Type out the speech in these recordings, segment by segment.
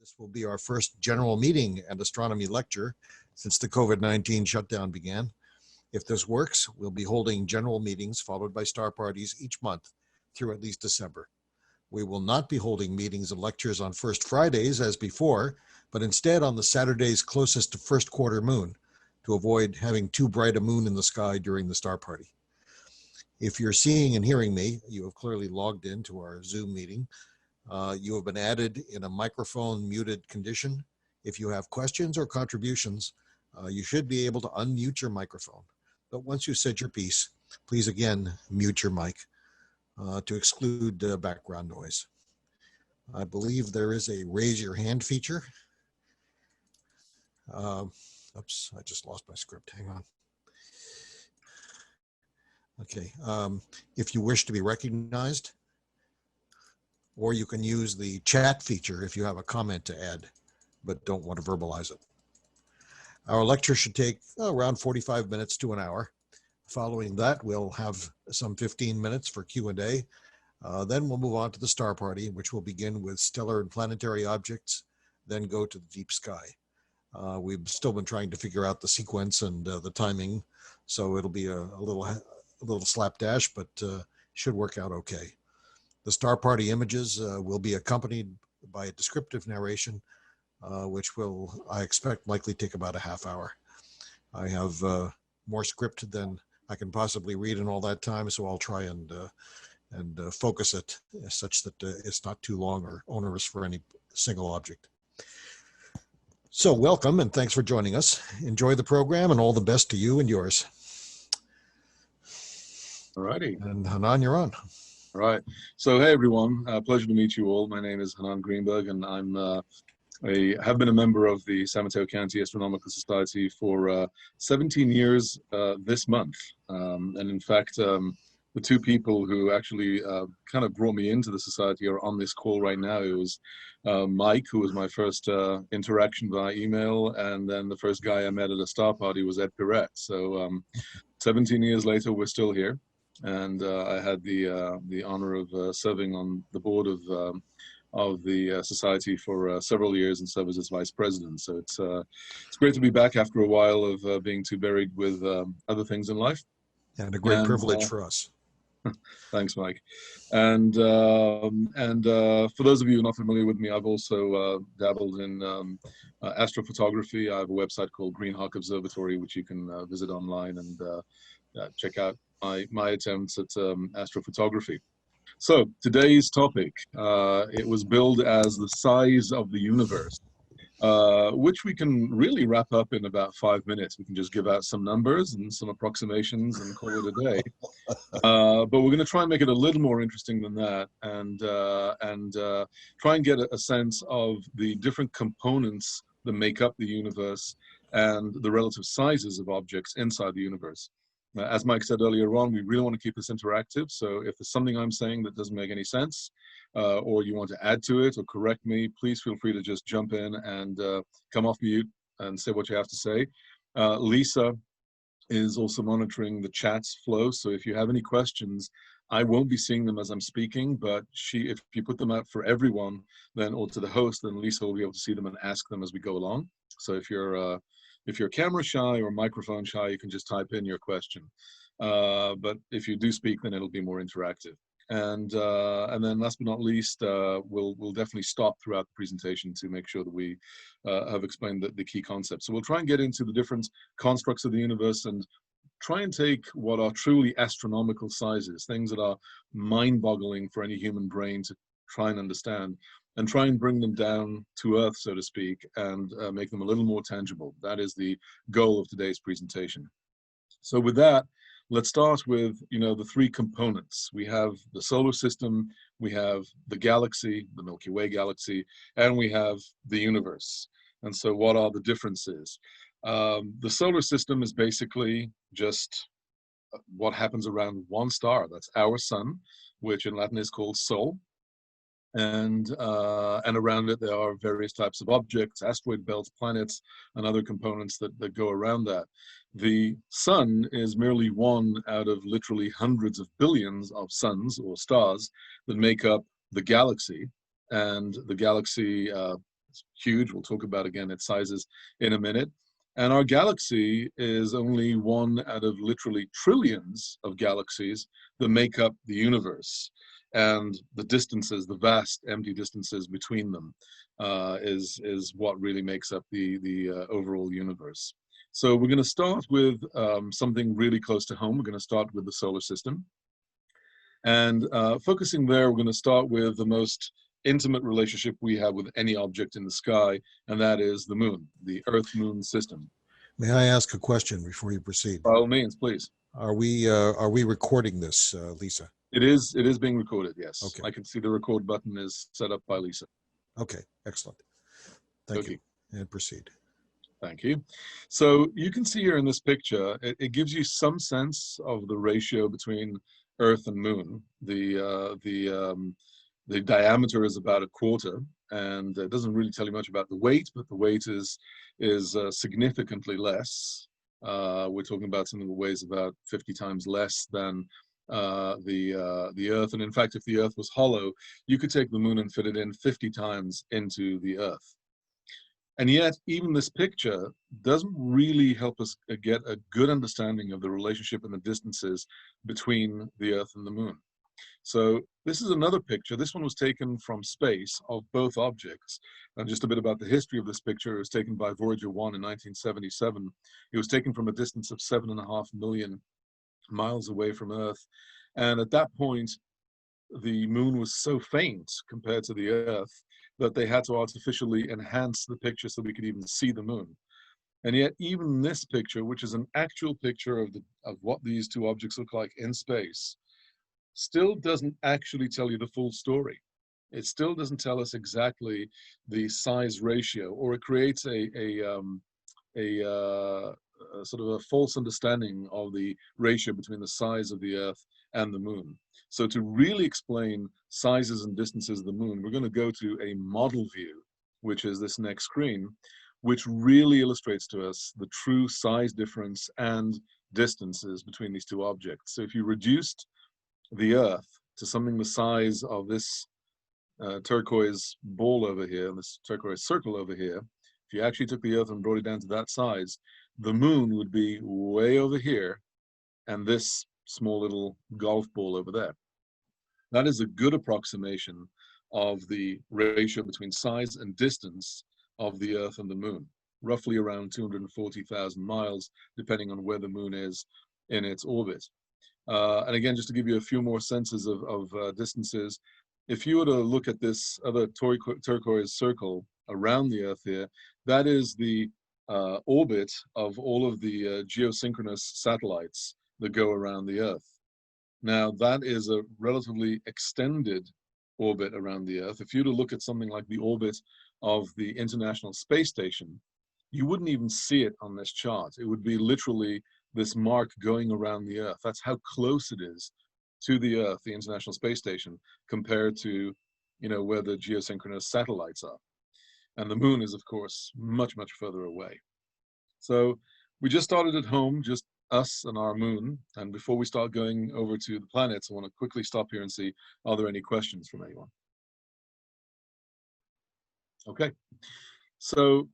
This will be our first general meeting and astronomy lecture since the COVID-19 shutdown began. If this works, we'll be holding general meetings followed by star parties each month through at least December. We will not be holding meetings and lectures on first Fridays as before, but instead on the Saturdays closest to first quarter moon to avoid having too bright a moon in the sky during the star party. If you're seeing and hearing me, you have clearly logged into our Zoom meeting. You have been added in a microphone muted condition. If you have questions or contributions, you should be able to unmute your microphone. But once you said your piece, please again mute your mic to exclude background noise. I believe there is a raise your hand feature. Oops, I just lost my script. Hang on. Okay, if you wish to be recognized, or you can use the chat feature if you have a comment to add, but don't want to verbalize it. Our lecture should take around 45 minutes to an hour. Following that, we'll have some 15 minutes for Q&A. Then we'll move on to the star party, which will begin with stellar and planetary objects, then go to the deep sky. We've still been trying to figure out the sequence and the timing, so it'll be a little slapdash, but should work out okay. The star party images will be accompanied by a descriptive narration, which will, I expect, likely take about a half hour. I have more script than I can possibly read in all that time, so I'll try and focus it such that it's not too long or onerous for any single object. So welcome and thanks for joining us. Enjoy the program and all the best to you and yours. All righty. And Chanan, you're on. All right. So hey everyone, pleasure to meet you all. My name is Chanan Greenberg, and I have been a member of the San Mateo County Astronomical Society for 17 years this month. And in fact, the two people who actually kind of brought me into the society are on this call right now. It was Mike, who was my first interaction via email, and then the first guy I met at a star party was Ed Piret. So 17 years later, we're still here. And I had the honor of serving on the board of the society for several years and serve as its vice president. So it's great to be back after a while of being too buried with other things in life. And a great privilege for us. Thanks, Mike. And for those of you not familiar with me, I've also dabbled in astrophotography. I have a website called Green Hawk Observatory, which you can visit online and check out my attempts at astrophotography. So today's topic, it was billed as the size of the universe, which we can really wrap up in about 5 minutes. We can just give out some numbers and some approximations and call it a day. But we're going to try and make it a little more interesting than that, and try and get a sense of the different components that make up the universe and the relative sizes of objects inside the universe. As Mike said earlier on, we really want to keep this interactive. So if there's something I'm saying that doesn't make any sense, or you want to add to it or correct me, please feel free to just jump in and come off mute and say what you have to say. Lisa is also monitoring the chat's flow. So if you have any questions, I won't be seeing them as I'm speaking, but if you put them out for everyone, then, or to the host, then Lisa will be able to see them and ask them as we go along. So if you're camera shy or microphone shy, you can just type in your question. But if you do speak, then it'll be more interactive. And then last but not least, we'll definitely stop throughout the presentation to make sure that we have explained the key concepts. So we'll try and get into the different constructs of the universe and try and take what are truly astronomical sizes, things that are mind-boggling for any human brain to try and understand, and try and bring them down to earth, so to speak, and make them a little more tangible. That is the goal of today's presentation. So with that, let's start with, the three components. We have the solar system, we have the galaxy, the Milky Way galaxy, and we have the universe. And so what are the differences? The solar system is basically just what happens around one star. That's our sun, which in Latin is called Sol. And around it there are various types of objects, asteroid belts, planets, and other components that go around that. The sun is merely one out of literally hundreds of billions of suns or stars that make up the galaxy. And the galaxy It's huge. We'll talk about, again, its sizes in a minute. And our galaxy is only one out of literally trillions of galaxies that make up the universe. And the distances, the vast empty distances between them, is what really makes up the overall universe. So we're going to start with something really close to home. We're going to start with the solar system. And focusing there, we're going to start with the most intimate relationship we have with any object in the sky, and that is the moon, the Earth-Moon system. May I ask a question before you proceed? By all means, please. Are we recording this, Lisa? It is being recorded, yes. Okay. I can see the record button is set up by Lisa. Okay, excellent. Thank you. And proceed. Thank you. So you can see here in this picture, it gives you some sense of the ratio between Earth and Moon. The diameter is about 1/4, and it doesn't really tell you much about the weight, but the weight is significantly less. We're talking about something that weighs about 50 times less than the Earth. And in fact, if the Earth was hollow, you could take the Moon and fit it in 50 times into the Earth. And yet, even this picture doesn't really help us get a good understanding of the relationship and the distances between the Earth and the Moon. So this is another picture. This one was taken from space of both objects. And just a bit about the history of this picture. It was taken by Voyager 1 in 1977. It was taken from a distance of 7.5 million miles away from Earth. And at that point, the Moon was so faint compared to the Earth that they had to artificially enhance the picture so we could even see the Moon. And yet, even this picture, which is an actual picture of what these two objects look like in space, still doesn't actually tell you the full story. It still doesn't tell us exactly the size ratio, or it creates a sort of a false understanding of the ratio between the size of the Earth and the Moon. So to really explain sizes and distances of the Moon, we're going to go to a model view, which is this next screen, which really illustrates to us the true size difference and distances between these two objects. So if you reduced the Earth to something the size of this turquoise ball over here, this turquoise circle over here, if you actually took the Earth and brought it down to that size, the Moon would be way over here, and this small little golf ball over there. That is a good approximation of the ratio between size and distance of the Earth and the Moon, roughly around 240,000 miles, depending on where the Moon is in its orbit. And again, just to give you a few more senses of distances, if you were to look at this other turquoise circle around the Earth here, that is the orbit of all of the geosynchronous satellites that go around the Earth. Now, that is a relatively extended orbit around the Earth. If you were to look at something like the orbit of the International Space Station, you wouldn't even see it on this chart. It would be literally this mark going around the Earth. That's how close it is to the Earth, the International Space Station, compared to, where the geosynchronous satellites are. And the Moon is, of course, much, much further away. So we just started at home, just us and our Moon. And before we start going over to the planets, I want to quickly stop here and see, are there any questions from anyone? Okay. So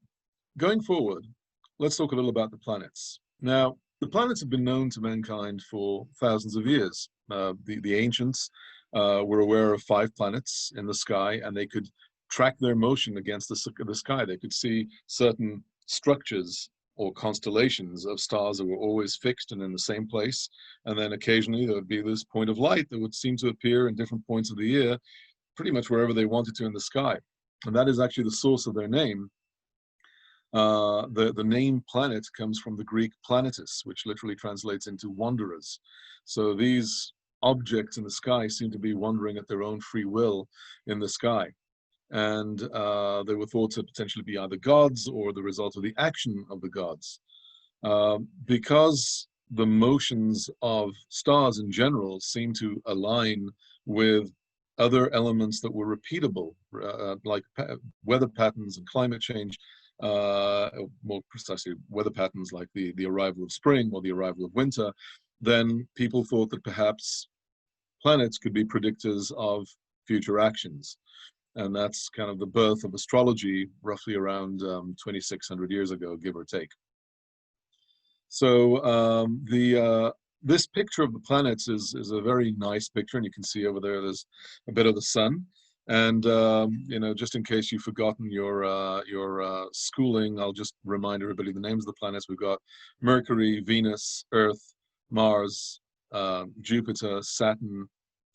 going forward, let's talk a little about the planets. Now, the planets have been known to mankind for thousands of years. The ancients were aware of 5 planets in the sky, and they could track their motion against the sky. They could see certain structures or constellations of stars that were always fixed and in the same place. And then occasionally there would be this point of light that would seem to appear in different points of the year, pretty much wherever they wanted to in the sky. And that is actually the source of their name. The name planet comes from the Greek planetus, which literally translates into wanderers. So these objects in the sky seem to be wandering at their own free will in the sky. And they were thought to potentially be either gods or the result of the action of the gods. Because the motions of stars in general seem to align with other elements that were repeatable, like weather patterns and climate change, more precisely weather patterns like the arrival of spring or the arrival of winter, then people thought that perhaps planets could be predictors of future actions. And that's kind of the birth of astrology, roughly around 2,600 years ago, give or take. So this picture of the planets is a very nice picture, and you can see over there's a bit of the sun. And you know, just in case you've forgotten your schooling, I'll just remind everybody the names of the planets. We've got Mercury, Venus, Earth, Mars, Jupiter, Saturn,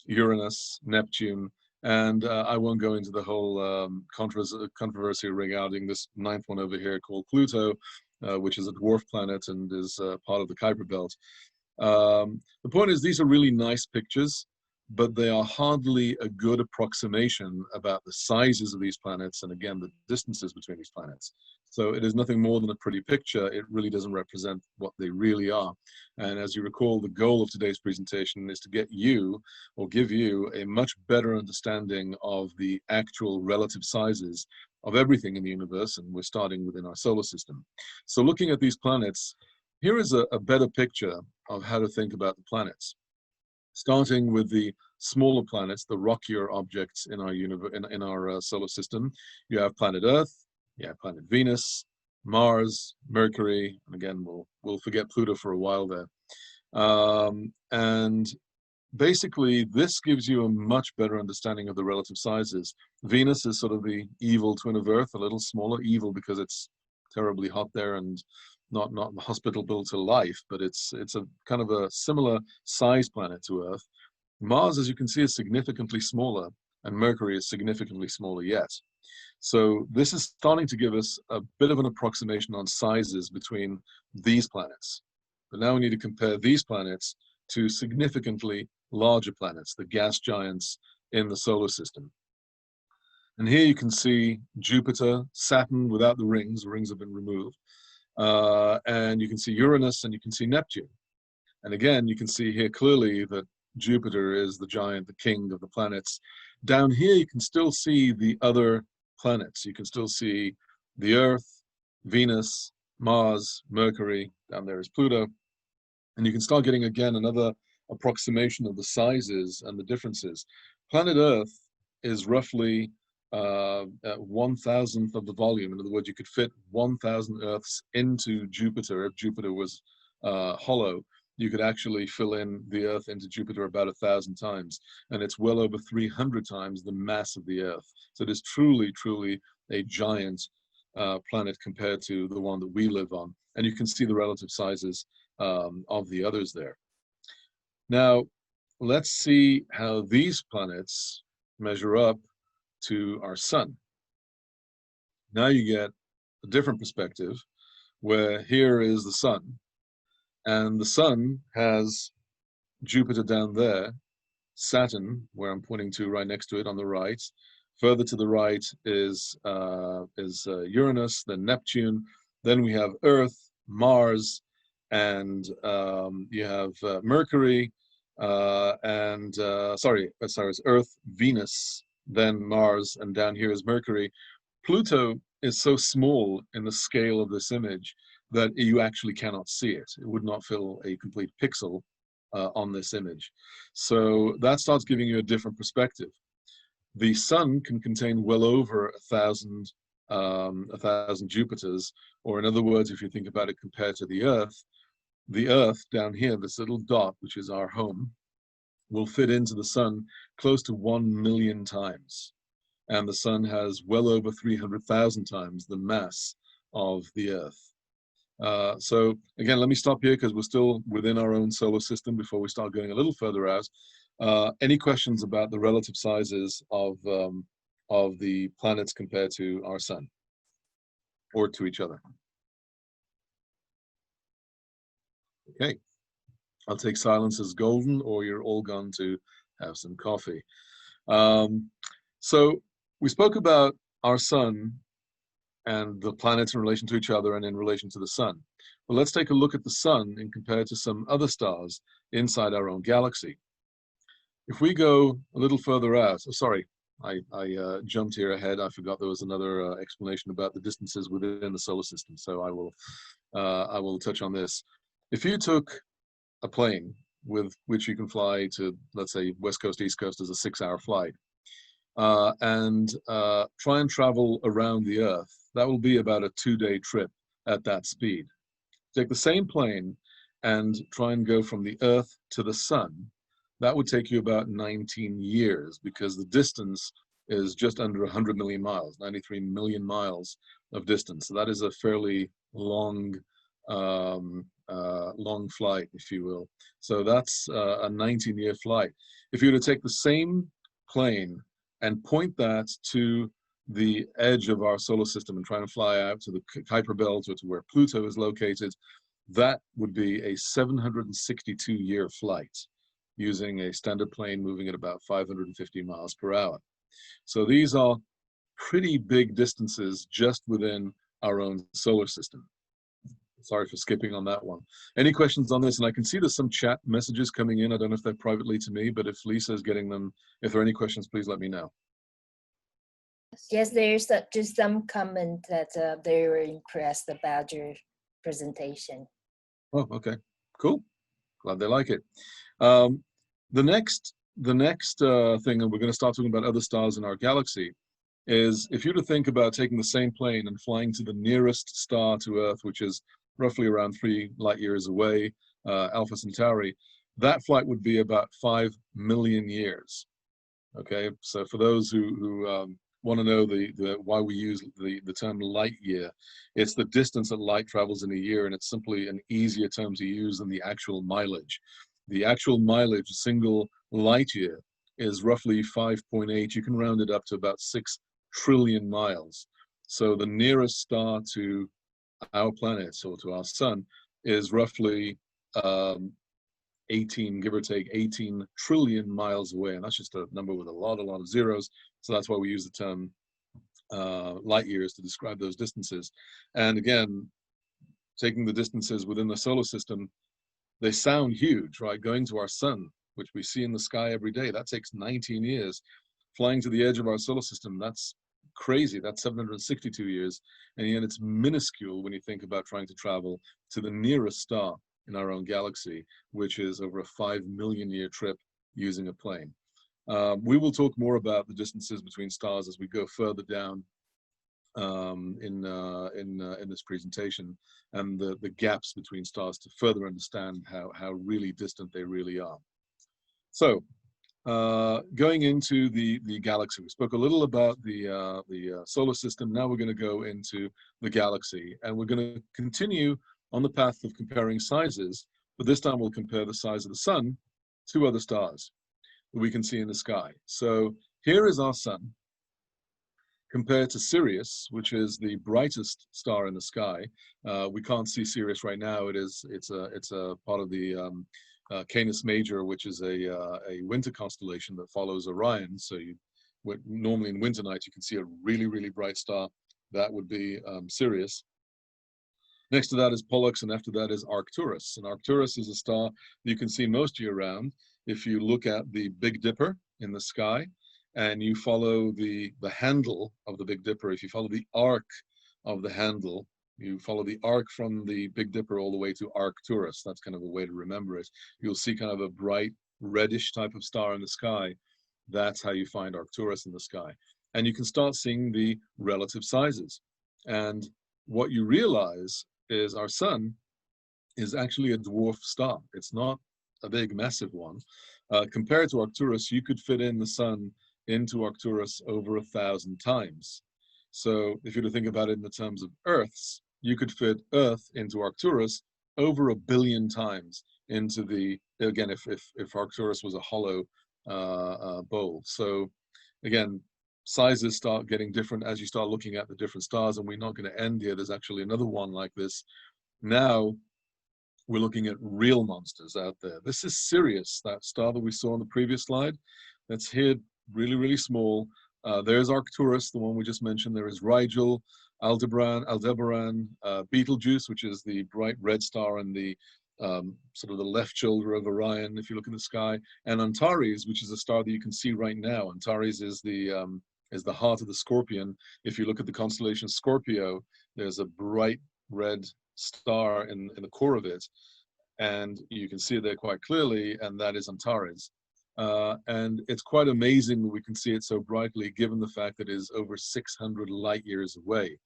Uranus, Neptune, and I won't go into the whole controversy regarding this ninth one over here called Pluto, which is a dwarf planet and is part of the Kuiper Belt. The point is, these are really nice pictures, but they are hardly a good approximation about the sizes of these planets and, again, the distances between these planets. So it is nothing more than a pretty picture. It really doesn't represent what they really are. And as you recall, the goal of today's presentation is to get you, or give you, a much better understanding of the actual relative sizes of everything in the universe, and we're starting within our solar system. So looking at these planets, here is a better picture of how to think about the planets. Starting with the smaller planets, the rockier objects in our universe, in our solar system, you have planet Earth, you have planet Venus, Mars, Mercury, and again we'll forget Pluto for a while there. And basically, this gives you a much better understanding of the relative sizes. Venus is sort of the evil twin of Earth, a little smaller, evil because it's terribly hot there and not hospitable to life, but it's a kind of a similar size planet to Earth. Mars, as you can see, is significantly smaller, and Mercury is significantly smaller yet. So this is starting to give us a bit of an approximation on sizes between these planets. But now we need to compare these planets to significantly larger planets, the gas giants in the solar system. And here you can see Jupiter, Saturn without the rings have been removed. And you can see Uranus and you can see Neptune. And again, you can see here clearly that Jupiter is the giant, the king of the planets. Down here, you can still see the other planets. You can still see the Earth, Venus, Mars, Mercury. Down there is Pluto. And you can start getting, again, another approximation of the sizes and the differences. Planet Earth is roughly 1,000th of the volume. In other words, you could fit 1,000 Earths into Jupiter. If Jupiter was hollow, you could actually fill in the Earth into Jupiter about 1,000 times. And it's well over 300 times the mass of the Earth. So it is truly, truly a giant planet compared to the one that we live on. And you can see the relative sizes of the others there. Now, let's see how these planets measure up to our sun. Now you get a different perspective, where here is the sun, and the sun has Jupiter down there, Saturn, where I'm pointing to right next to it on the right. Further to the right is Uranus, then Neptune. Then we have Earth, Mars, and you have Mercury, it's Earth, Venus, then Mars, and down here is Mercury. Pluto is so small in the scale of this image that you actually cannot see it. It would not fill a complete pixel on this image. So that starts giving you a different perspective. The sun can contain well over 1,000 Jupiters, or in other words, if you think about it compared to the Earth down here, this little dot, which is our home, will fit into the sun close to 1 million times. And the sun has well over 300,000 times the mass of the Earth. So again, let me stop here because we're still within our own solar system before we start going a little further out. Any questions about the relative sizes of the planets compared to our sun or to each other? Okay. I'll take silence as golden, or you're all gone to have some coffee. So we spoke about our sun and the planets in relation to each other and in relation to the sun. Well, let's take a look at the sun and compare it to some other stars inside our own galaxy. If we go a little further out, I jumped here ahead. I forgot there was another explanation about the distances within the solar system. So I will touch on this. If you took a plane with which you can fly to, let's say, West Coast, East Coast as a 6-hour flight, and try and travel around the Earth. That will be about a 2-day trip at that speed. Take the same plane and try and go from the Earth to the Sun. That would take you about 19 years because the distance is just under 100 million miles, 93 million miles of distance. So that is a fairly long, long flight, if you will. So that's a 19-year flight. If you were to take the same plane and point that to the edge of our solar system and try and fly out to the Kuiper Belt or to where Pluto is located, that would be a 762-year flight using a standard plane moving at about 550 miles per hour. So these are pretty big distances just within our own solar system. Sorry for skipping on that one. Any questions on this? And I can see there's some chat messages coming in. I don't know if they're privately to me, but if Lisa is getting them, if there are any questions, please let me know. Yes, there's just some comment that they were impressed about your presentation. Oh, okay, cool. Glad they like it. The next thing, and we're going to start talking about other stars in our galaxy, is if you were to think about taking the same plane and flying to the nearest star to Earth, which is roughly around 3 light years away, Alpha Centauri, that flight would be about 5 million years. Okay, so for those who want to know why we use the term light year, it's the distance that light travels in a year, and it's simply an easier term to use than the actual mileage. The actual mileage, a single light year, is roughly 5.8. You can round it up to about 6 trillion miles. So the nearest star to our planet, or to our sun, is roughly 18, give or take, 18 trillion miles away. And that's just a number with a lot of zeros. So that's why we use the term light years to describe those distances. And again, taking the distances within the solar system, they sound huge, right? Going to our sun, which we see in the sky every day, that takes 19 years. Flying to the edge of our solar system, that's crazy. That's 762 years. And yet it's minuscule when you think about trying to travel to the nearest star in our own galaxy, which is over a 5 million year trip using a plane. We will talk more about the distances between stars as we go further down in this presentation, and the gaps between stars to further understand how really distant they really are. So going into the galaxy, we spoke a little about the solar system. Now we're going to go into the galaxy, and we're going to continue on the path of comparing sizes, but this time we'll compare the size of the sun to other stars that we can see in the sky. So here is our sun compared to Sirius, which is the brightest star in the sky. We can't see Sirius right now. It's a part of the Canis Major, which is a winter constellation that follows Orion. So normally in winter nights you can see a really bright star. That would be Sirius. Next to that is Pollux, and after that is Arcturus. And Arcturus is a star you can see most year round. If you look at the Big Dipper in the sky and you follow the handle of the Big Dipper, if you follow the arc of the handle, you follow the arc from the Big Dipper all the way to Arcturus, that's kind of a way to remember it, you'll see kind of a bright reddish type of star in the sky. That's how you find Arcturus in the sky. And you can start seeing the relative sizes. And what you realize is our sun is actually a dwarf star. It's not a big, massive one. Compared to Arcturus, you could fit in the sun into Arcturus over 1,000 times. So if you were to think about it in the terms of Earths, you could fit Earth into Arcturus over 1 billion times into the, again, if Arcturus was a hollow bowl. So again, sizes start getting different as you start looking at the different stars, and we're not going to end here. There's actually another one like this. Now we're looking at real monsters out there. This is Sirius, that star that we saw on the previous slide. That's here, really small. There's Arcturus, the one we just mentioned. There is Rigel, Aldebaran, Betelgeuse, which is the bright red star in the sort of the left shoulder of Orion, if you look in the sky, and Antares, which is a star that you can see right now. Antares is the heart of the Scorpion. If you look at the constellation Scorpio, there's a bright red star in the core of it, and you can see it there quite clearly, and that is Antares. And it's quite amazing that we can see it so brightly, given the fact that it is over 600 light years away.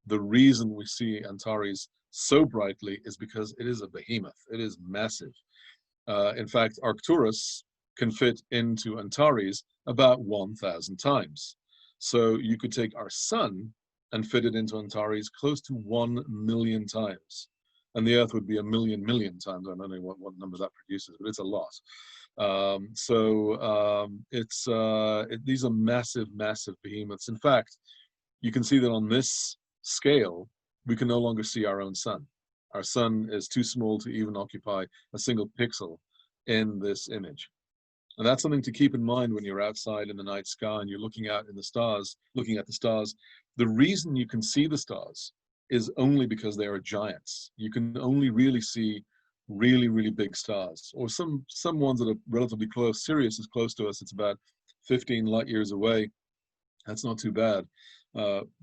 The reason we see Antares so brightly is because it is a behemoth. It is massive. In fact, Arcturus can fit into Antares about 1,000 times. So you could take our sun and fit it into Antares close to 1 million times. And the Earth would be a million times. I don't know what number that produces, but it's a lot. These are massive, massive behemoths. In fact, you can see that on this scale, we can no longer see our own sun. Our sun is too small to even occupy a single pixel in this image. And that's something to keep in mind when you're outside in the night sky and you're looking out in the stars, looking at the stars. The reason you can see the stars is only because they are giants. You can only really see really, really big stars, or some ones that are relatively close. Sirius is close to us. It's about 15 light years away. That's not too bad,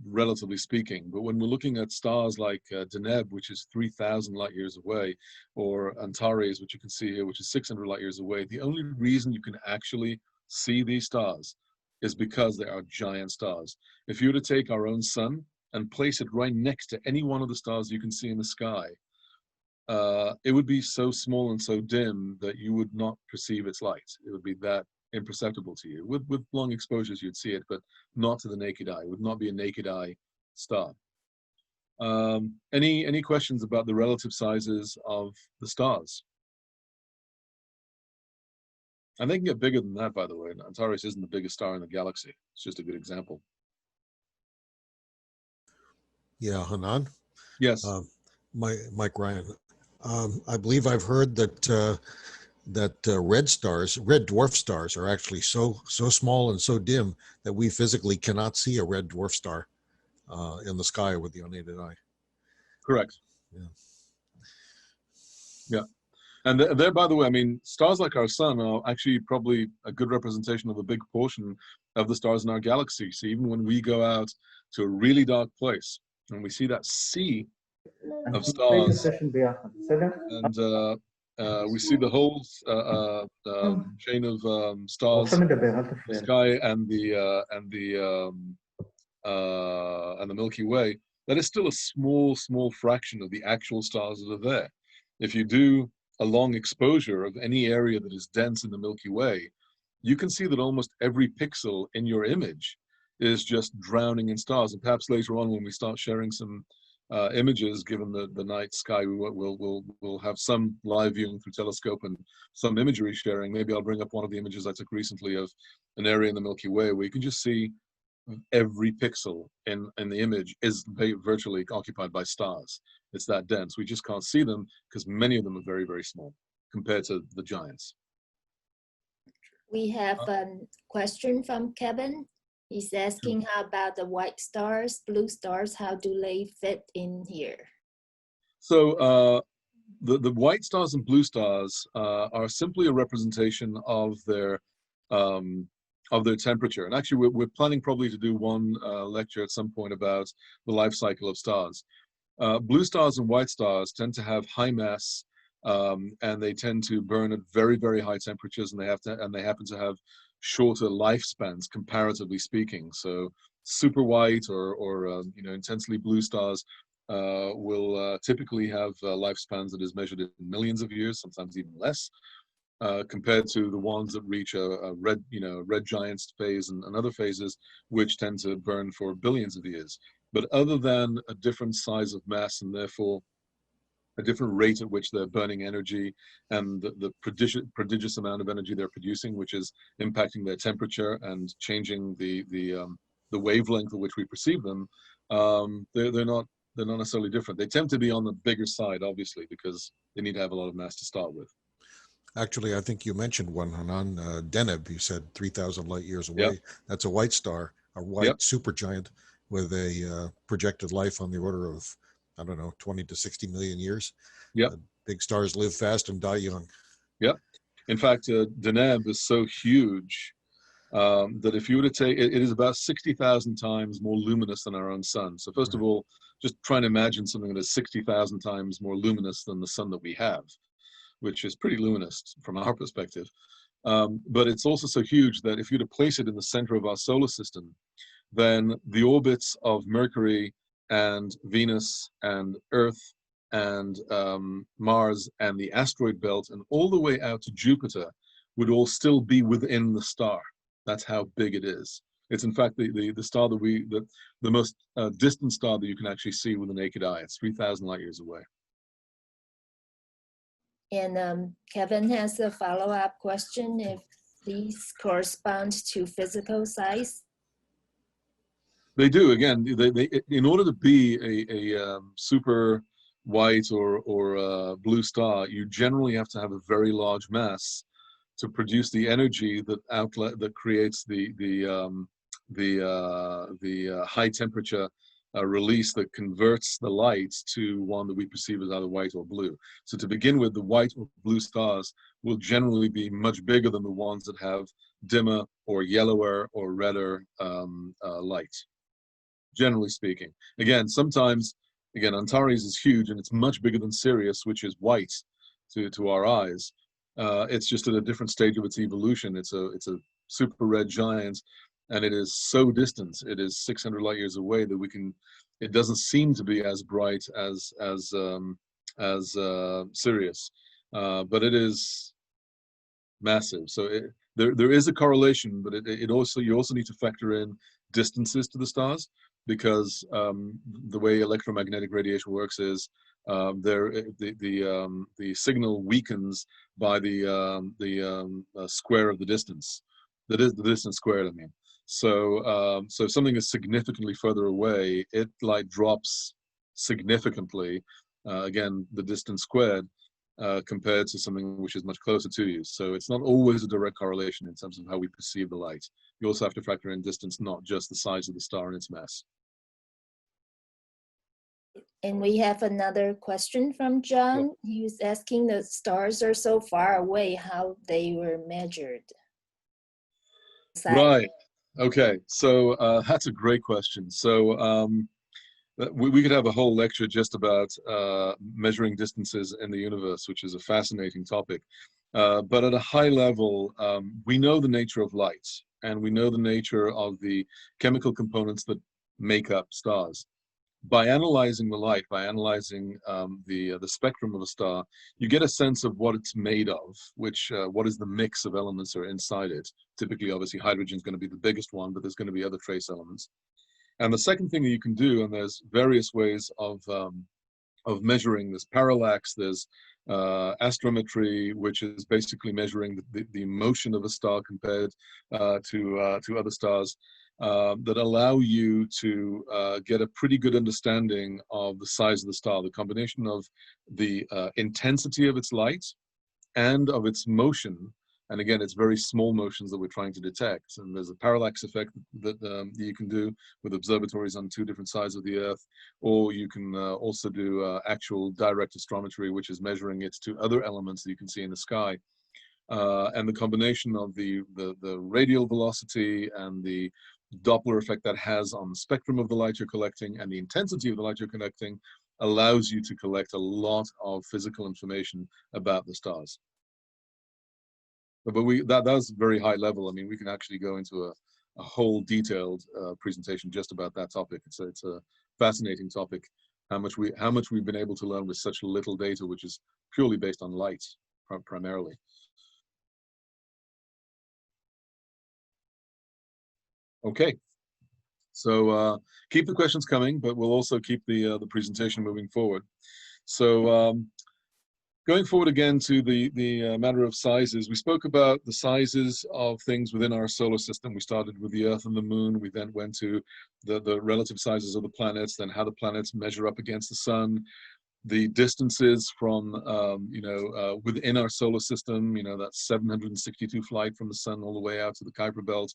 relatively speaking. But when we're looking at stars like Deneb, which is 3,000 light years away, or Antares, which you can see here, which is 600 light years away, the only reason you can actually see these stars is because they are giant stars. If you were to take our own sun and place it right next to any one of the stars you can see in the sky, it would be so small and so dim that you would not perceive its light. It would be that imperceptible to you. With long exposures, you'd see it, but not to the naked eye. It would not be a naked eye star. Any questions about the relative sizes of the stars? And they can get bigger than that, by the way. Antares isn't the biggest star in the galaxy. It's just a good example. Yeah, Hanan? Yes. Mike Ryan. I believe I've heard that red dwarf stars, are actually so small and so dim that we physically cannot see a red dwarf star in the sky with the unaided eye. Correct. Yeah. Yeah. And there, by the way, I mean, stars like our sun are actually probably a good representation of a big portion of the stars in our galaxy. So even when we go out to a really dark place and we see that sea of stars, and we see the whole chain of stars, the sky, and the Milky Way, that is still a small fraction of the actual stars that are there. If you do a long exposure of any area that is dense in the Milky Way, you can see that almost every pixel in your image is just drowning in stars. And perhaps later on, when we start sharing some images, given the night sky, we'll have some live viewing through telescope and some imagery sharing. Maybe I'll bring up one of the images I took recently of an area in the Milky Way where you can just see every pixel in the image is virtually occupied by stars. It's that dense. We just can't see them because many of them are very, very small compared to the giants. We have a question from Kevin. He's asking how about the white stars, blue stars, how do they fit in here? So the white stars and blue stars are simply a representation of their temperature. And actually, we're planning probably to do one lecture at some point about the life cycle of stars. Blue stars and white stars tend to have high mass, and they tend to burn at very, very high temperatures, and they happen to have shorter lifespans, comparatively speaking. So super white or intensely blue stars will typically have lifespans that is measured in millions of years, sometimes even less, compared to the ones that reach a red giants phase and other phases, which tend to burn for billions of years. But other than a different size of mass and therefore a different rate at which they're burning energy and the prodigious amount of energy they're producing, which is impacting their temperature and changing the wavelength at which we perceive them, they're not necessarily different. They tend to be on the bigger side, obviously, because they need to have a lot of mass to start with. Actually, I think you mentioned one, Hanan, Deneb. You said 3,000 light years away. Yep. That's a white star, a white supergiant with a projected life on the order of, I don't know, 20 to 60 million years. Yeah. Big stars live fast and die young. Yeah. In fact, Deneb is so huge that if you were to take it, it is about 60,000 times more luminous than our own sun. So first of all, just try and imagine something that is 60,000 times more luminous than the sun that we have, which is pretty luminous from our perspective. But it's also so huge that if you were to place it in the center of our solar system, then the orbits of Mercury and Venus and Earth and Mars and the asteroid belt and all the way out to Jupiter would all still be within the star. That's how big it is. It's in fact the star that the most distant star that you can actually see with the naked eye. It's 3,000 light years away. And Kevin has a follow-up question, if these correspond to physical size. They do. Again, they in order to be a super white or blue star, you generally have to have a very large mass to produce the energy that creates the high temperature release that converts the light to one that we perceive as either white or blue. So to begin with, the white or blue stars will generally be much bigger than the ones that have dimmer or yellower or redder light, generally speaking. Again, sometimes, Antares is huge and it's much bigger than Sirius, which is white to our eyes. It's just at a different stage of its evolution. It's a super red giant, and it is so distant. It is 600 light years away that it doesn't seem to be as bright as Sirius, but it is massive. So there is a correlation, but you also need to factor in distances to the stars, because the way electromagnetic radiation works is the signal weakens by the square of the distance. That is the distance squared, I mean. So if something is significantly further away, light drops significantly, again, the distance squared, compared to something which is much closer to you. So it's not always a direct correlation in terms of how we perceive the light. You also have to factor in distance, not just the size of the star and its mass. And we have another question from John. Yep. He was asking, the stars are so far away, how they were measured. Right. Okay. So that's a great question. So we could have a whole lecture just about measuring distances in the universe, which is a fascinating topic. But at a high level, we know the nature of light, and we know the nature of the chemical components that make up stars. By analyzing the light, by analyzing the spectrum of a star, you get a sense of what it's made of, what is the mix of elements that are inside it. Typically, obviously, hydrogen is going to be the biggest one, but there's going to be other trace elements. And the second thing that you can do, and there's various ways of measuring, there's parallax, there's astrometry, which is basically measuring the motion of a star compared to other stars, that allow you to get a pretty good understanding of the size of the star, the combination of the intensity of its light and of its motion. And again, it's very small motions that we're trying to detect. And there's a parallax effect that you can do with observatories on two different sides of the Earth, or you can also do actual direct astrometry, which is measuring it to other elements that you can see in the sky. And the combination of the radial velocity and the Doppler effect that has on the spectrum of the light you're collecting and the intensity of the light you're collecting allows you to collect a lot of physical information about the stars. But that's very high level. I mean, we can actually go into a whole detailed presentation just about that topic. It's a fascinating topic. How much we've been able to learn with such little data, which is purely based on light primarily. Okay, so keep the questions coming, but we'll also keep the presentation moving forward. So going forward again to the matter of sizes, we spoke about the sizes of things within our solar system. We started with the Earth and the Moon. We then went to the relative sizes of the planets, then how the planets measure up against the Sun, the distances from, within our solar system, that's 762 flight from the Sun all the way out to the Kuiper Belt.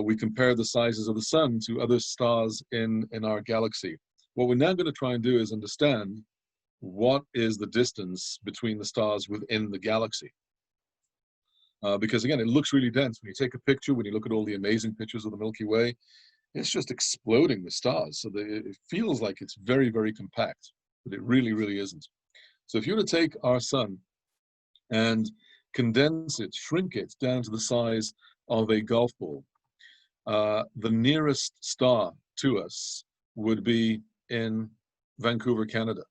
We compare the sizes of the Sun to other stars in our galaxy. What we're now going to try and do is understand what is the distance between the stars within the galaxy. Because again, it looks really dense. When you take a picture, when you look at all the amazing pictures of the Milky Way, it's just exploding with stars. So it feels like it's very, very compact, but it really, really isn't. So if you were to take our Sun and condense it, shrink it down to the size of a golf ball, the nearest star to us would be in Vancouver, Canada.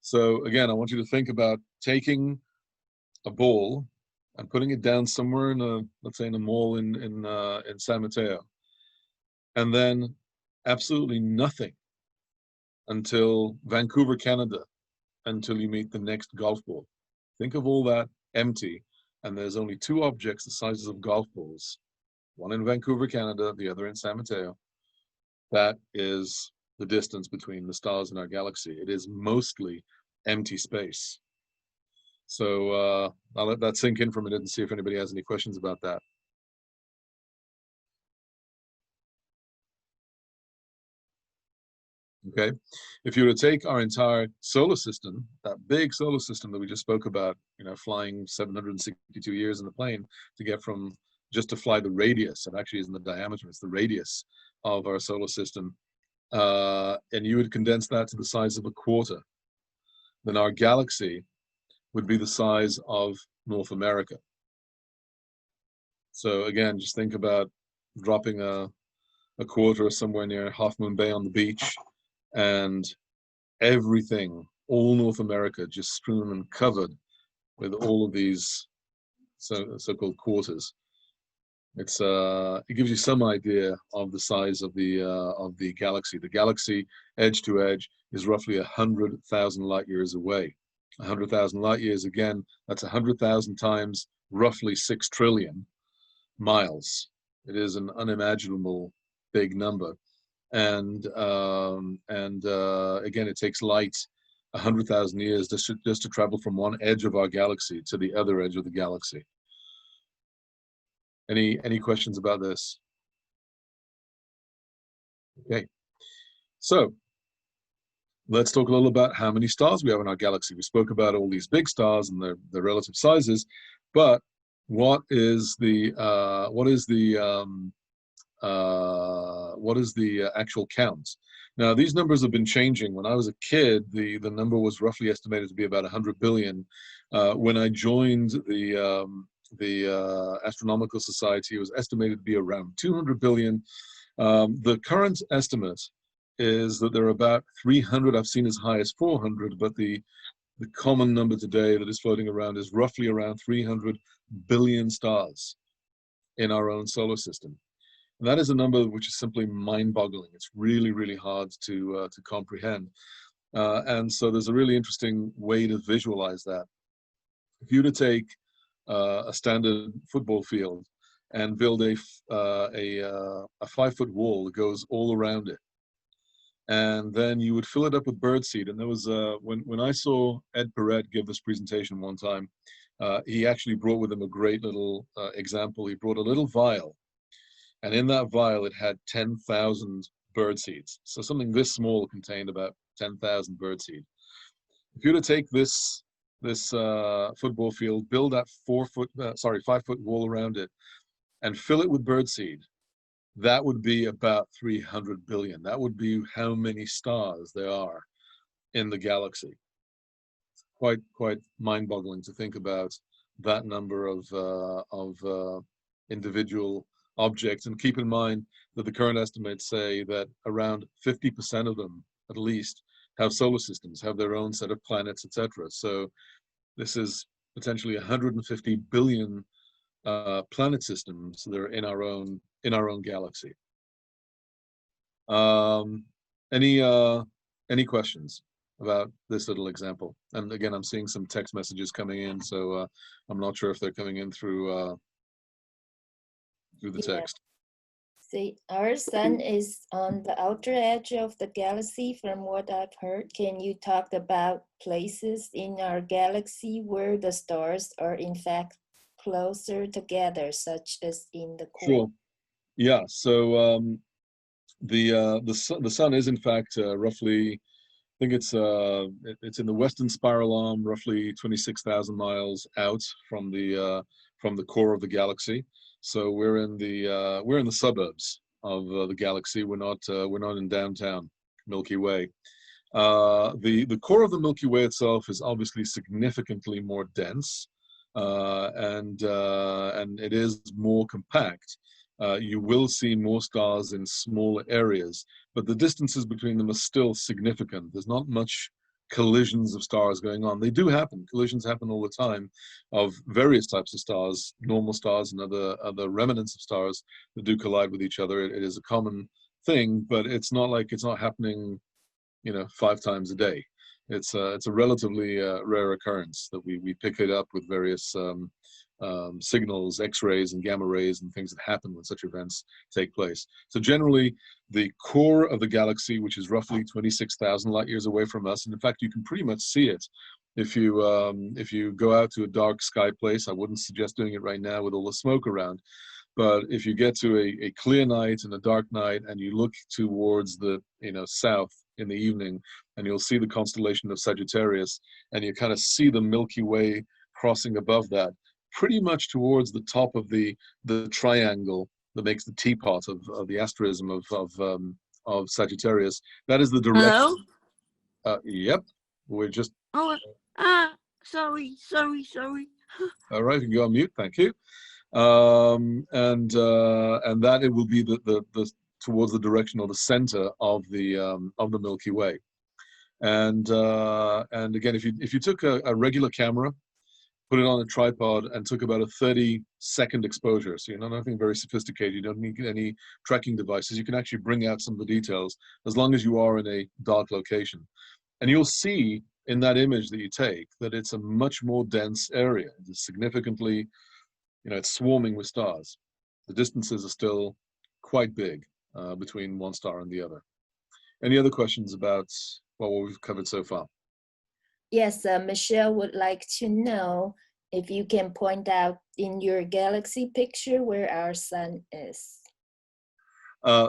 So again, I want you to think about taking a ball and putting it down somewhere in a, let's say in a mall in San Mateo, and then absolutely nothing until Vancouver, Canada, until you meet the next golf ball. Think of all that empty, and there's only two objects the sizes of golf balls, one in Vancouver, Canada, the other in San Mateo. That is the distance between the stars in our galaxy. It is mostly empty space. So I'll let that sink in for a minute and see if anybody has any questions about that. Okay, if you were to take our entire solar system, that big solar system that we just spoke about, you know, flying 762 years in the plane to get from, just to fly the radius, it actually isn't the diameter, it's the radius of our solar system, and you would condense that to the size of a quarter, then our galaxy would be the size of North America. So again, just think about dropping a quarter somewhere near Half Moon Bay on the beach, and everything, all North America, just strewn and covered with all of these so-called quarters. It's it gives you some idea of the size of the galaxy. The galaxy, edge to edge, is roughly 100,000 light years away. 100,000 light years, again, that's 100,000 times roughly 6 trillion miles. It is an unimaginable big number. And again, it takes light 100,000 years just to travel from one edge of our galaxy to the other edge of the galaxy. Any questions about this? Okay, so let's talk a little about how many stars we have in our galaxy. We spoke about all these big stars and their relative sizes, but what is the actual count? Now, these numbers have been changing. When I was a kid, the number was roughly estimated to be about 100 billion. When I joined the Astronomical Society, it was estimated to be around 200 billion. The current estimate is that there are about 300. I've seen as high as 400, but the common number today that is floating around is roughly around 300 billion stars in our own solar system. And that is a number which is simply mind-boggling. It's really, really hard to comprehend. And so there's a really interesting way to visualize that. If you were to take a standard football field and build a 5-foot wall that goes all around it, and then you would fill it up with birdseed. And there was when I saw Ed Perret give this presentation one time, he actually brought with him a great little example. He brought a little vial, and in that vial it had 10,000 bird seeds. So something this small contained about 10,000 bird seed. If you were to take this football field, build that 5-foot wall around it, and fill it with bird seed, that would be about 300 billion. That would be how many stars there are in the galaxy. Quite mind-boggling to think about that number of individual objects. And keep in mind that the current estimates say that around 50% of them, at least, have solar systems, have their own set of planets, etc. So this is potentially 150 billion planet systems that are in our own galaxy. Any questions about this little example? And again, I'm seeing some text messages coming in, so I'm not sure if they're coming in through the text. See, our sun is on the outer edge of the galaxy, from what I've heard. Can you talk about places in our galaxy where the stars are in fact closer together, such as in the core? Sure. Yeah. So the sun is in fact roughly, I think it's in the western spiral arm, roughly 26,000 miles out from the core of the galaxy. So we're in the suburbs of the galaxy. We're not in downtown Milky Way. The core of the Milky Way itself is obviously significantly more dense and it is more compact. You will see more stars in smaller areas, but the distances between them are still significant. There's not much collisions of stars going on. They do happen. Collisions happen all the time of various types of stars, normal stars and other remnants of stars that do collide with each other. It is a common thing, but it's not like it's not happening, 5 times a day. It's a relatively rare occurrence that we pick it up with various signals, X-rays and gamma rays and things that happen when such events take place. So generally, the core of the galaxy, which is roughly 26,000 light years away from us, and in fact, you can pretty much see it if you go out to a dark sky place. I wouldn't suggest doing it right now with all the smoke around, but if you get to a clear night and a dark night, and you look towards the south in the evening, and you'll see the constellation of Sagittarius, and you kind of see the Milky Way crossing above that, pretty much towards the top of the triangle that makes the teapot of the asterism of Sagittarius. That is the direction. Hello? Yep, we're just. Oh, sorry. All right, you can go on mute. Thank you. And that it will be the towards the direction or the center of the Milky Way. And again, if you took a regular camera, put it on a tripod, and took about a 30-second exposure, so you're not nothing very sophisticated, you don't need any tracking devices, you can actually bring out some of the details as long as you are in a dark location. And you'll see in that image that you take that it's a much more dense area. It's significantly, it's swarming with stars. The distances are still quite big between one star and the other. Any other questions about what we've covered so far? Yes, Michelle would like to know if you can point out in your galaxy picture where our sun is.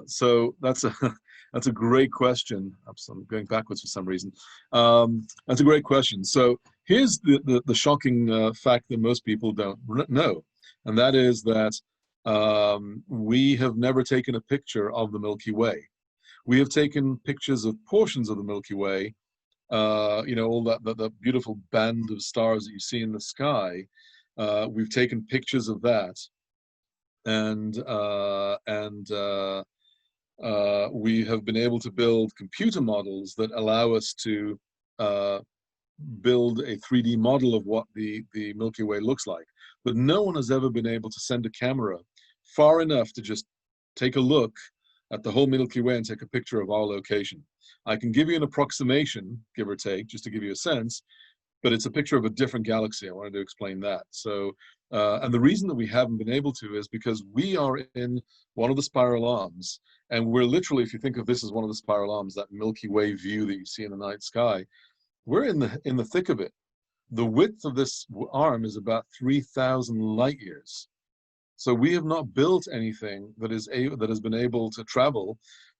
So that's a great question. I'm going backwards for some reason. That's a great question. So here's the shocking fact that most people don't know, and that is that we have never taken a picture of the Milky Way. We have taken pictures of portions of the Milky Way, all that beautiful band of stars that you see in the sky. We've taken pictures of that, and we have been able to build computer models that allow us to build a 3D model of what the Milky Way looks like. But no one has ever been able to send a camera far enough to just take a look at the whole Milky Way and take a picture of our location. I can give you an approximation, give or take, just to give you a sense, but it's a picture of a different galaxy. I wanted to explain that. So, and the reason that we haven't been able to is because we are in one of the spiral arms, and we're literally, if you think of this as one of the spiral arms, that Milky Way view that you see in the night sky, we're in the thick of it. The width of this arm is about 3,000 light years. So we have not built anything that has been able to travel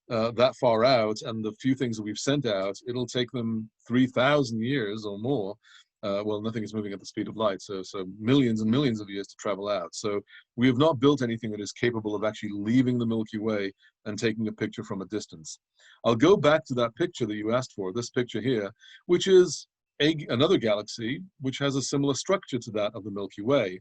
that far out, and the few things that we've sent out, it'll take them 3,000 years or more. Well, nothing is moving at the speed of light, so millions and millions of years to travel out. So we have not built anything that is capable of actually leaving the Milky Way and taking a picture from a distance. I'll go back to that picture that you asked for, this picture here, which is another galaxy which has a similar structure to that of the Milky Way.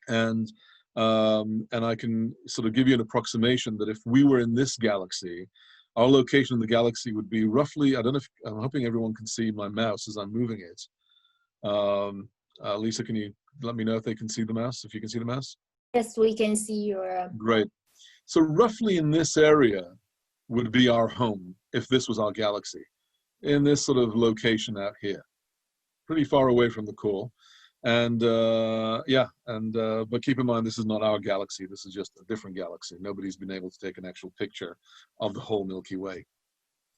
And I can sort of give you an approximation that if we were in this galaxy, our location in the galaxy would be roughly, I'm hoping everyone can see my mouse as I'm moving it. Lisa, can you let me know if they can see the mouse, if you can see the mouse? Yes, we can see your... Great. So roughly in this area would be our home if this was our galaxy, in this sort of location out here, pretty far away from the core. And but keep in mind, this is not our galaxy. This is just a different galaxy. Nobody's been able to take an actual picture of the whole Milky Way.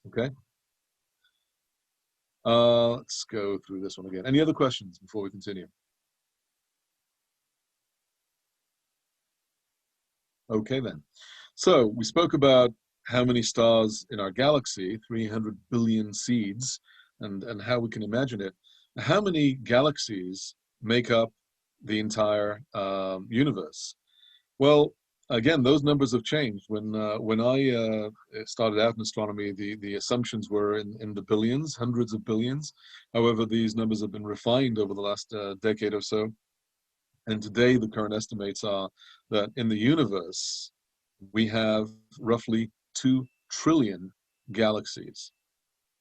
Okay. Let's go through this one again. Any other questions before we continue? Okay then. So we spoke about how many stars in our galaxy, 300 billion seeds, and how we can imagine it. How many galaxies make up the entire universe? Well, again, those numbers have changed. When I started out in astronomy, the assumptions were in the billions, hundreds of billions. However, these numbers have been refined over the last decade or so, And today, the current estimates are that in the universe, we have roughly 2 trillion galaxies.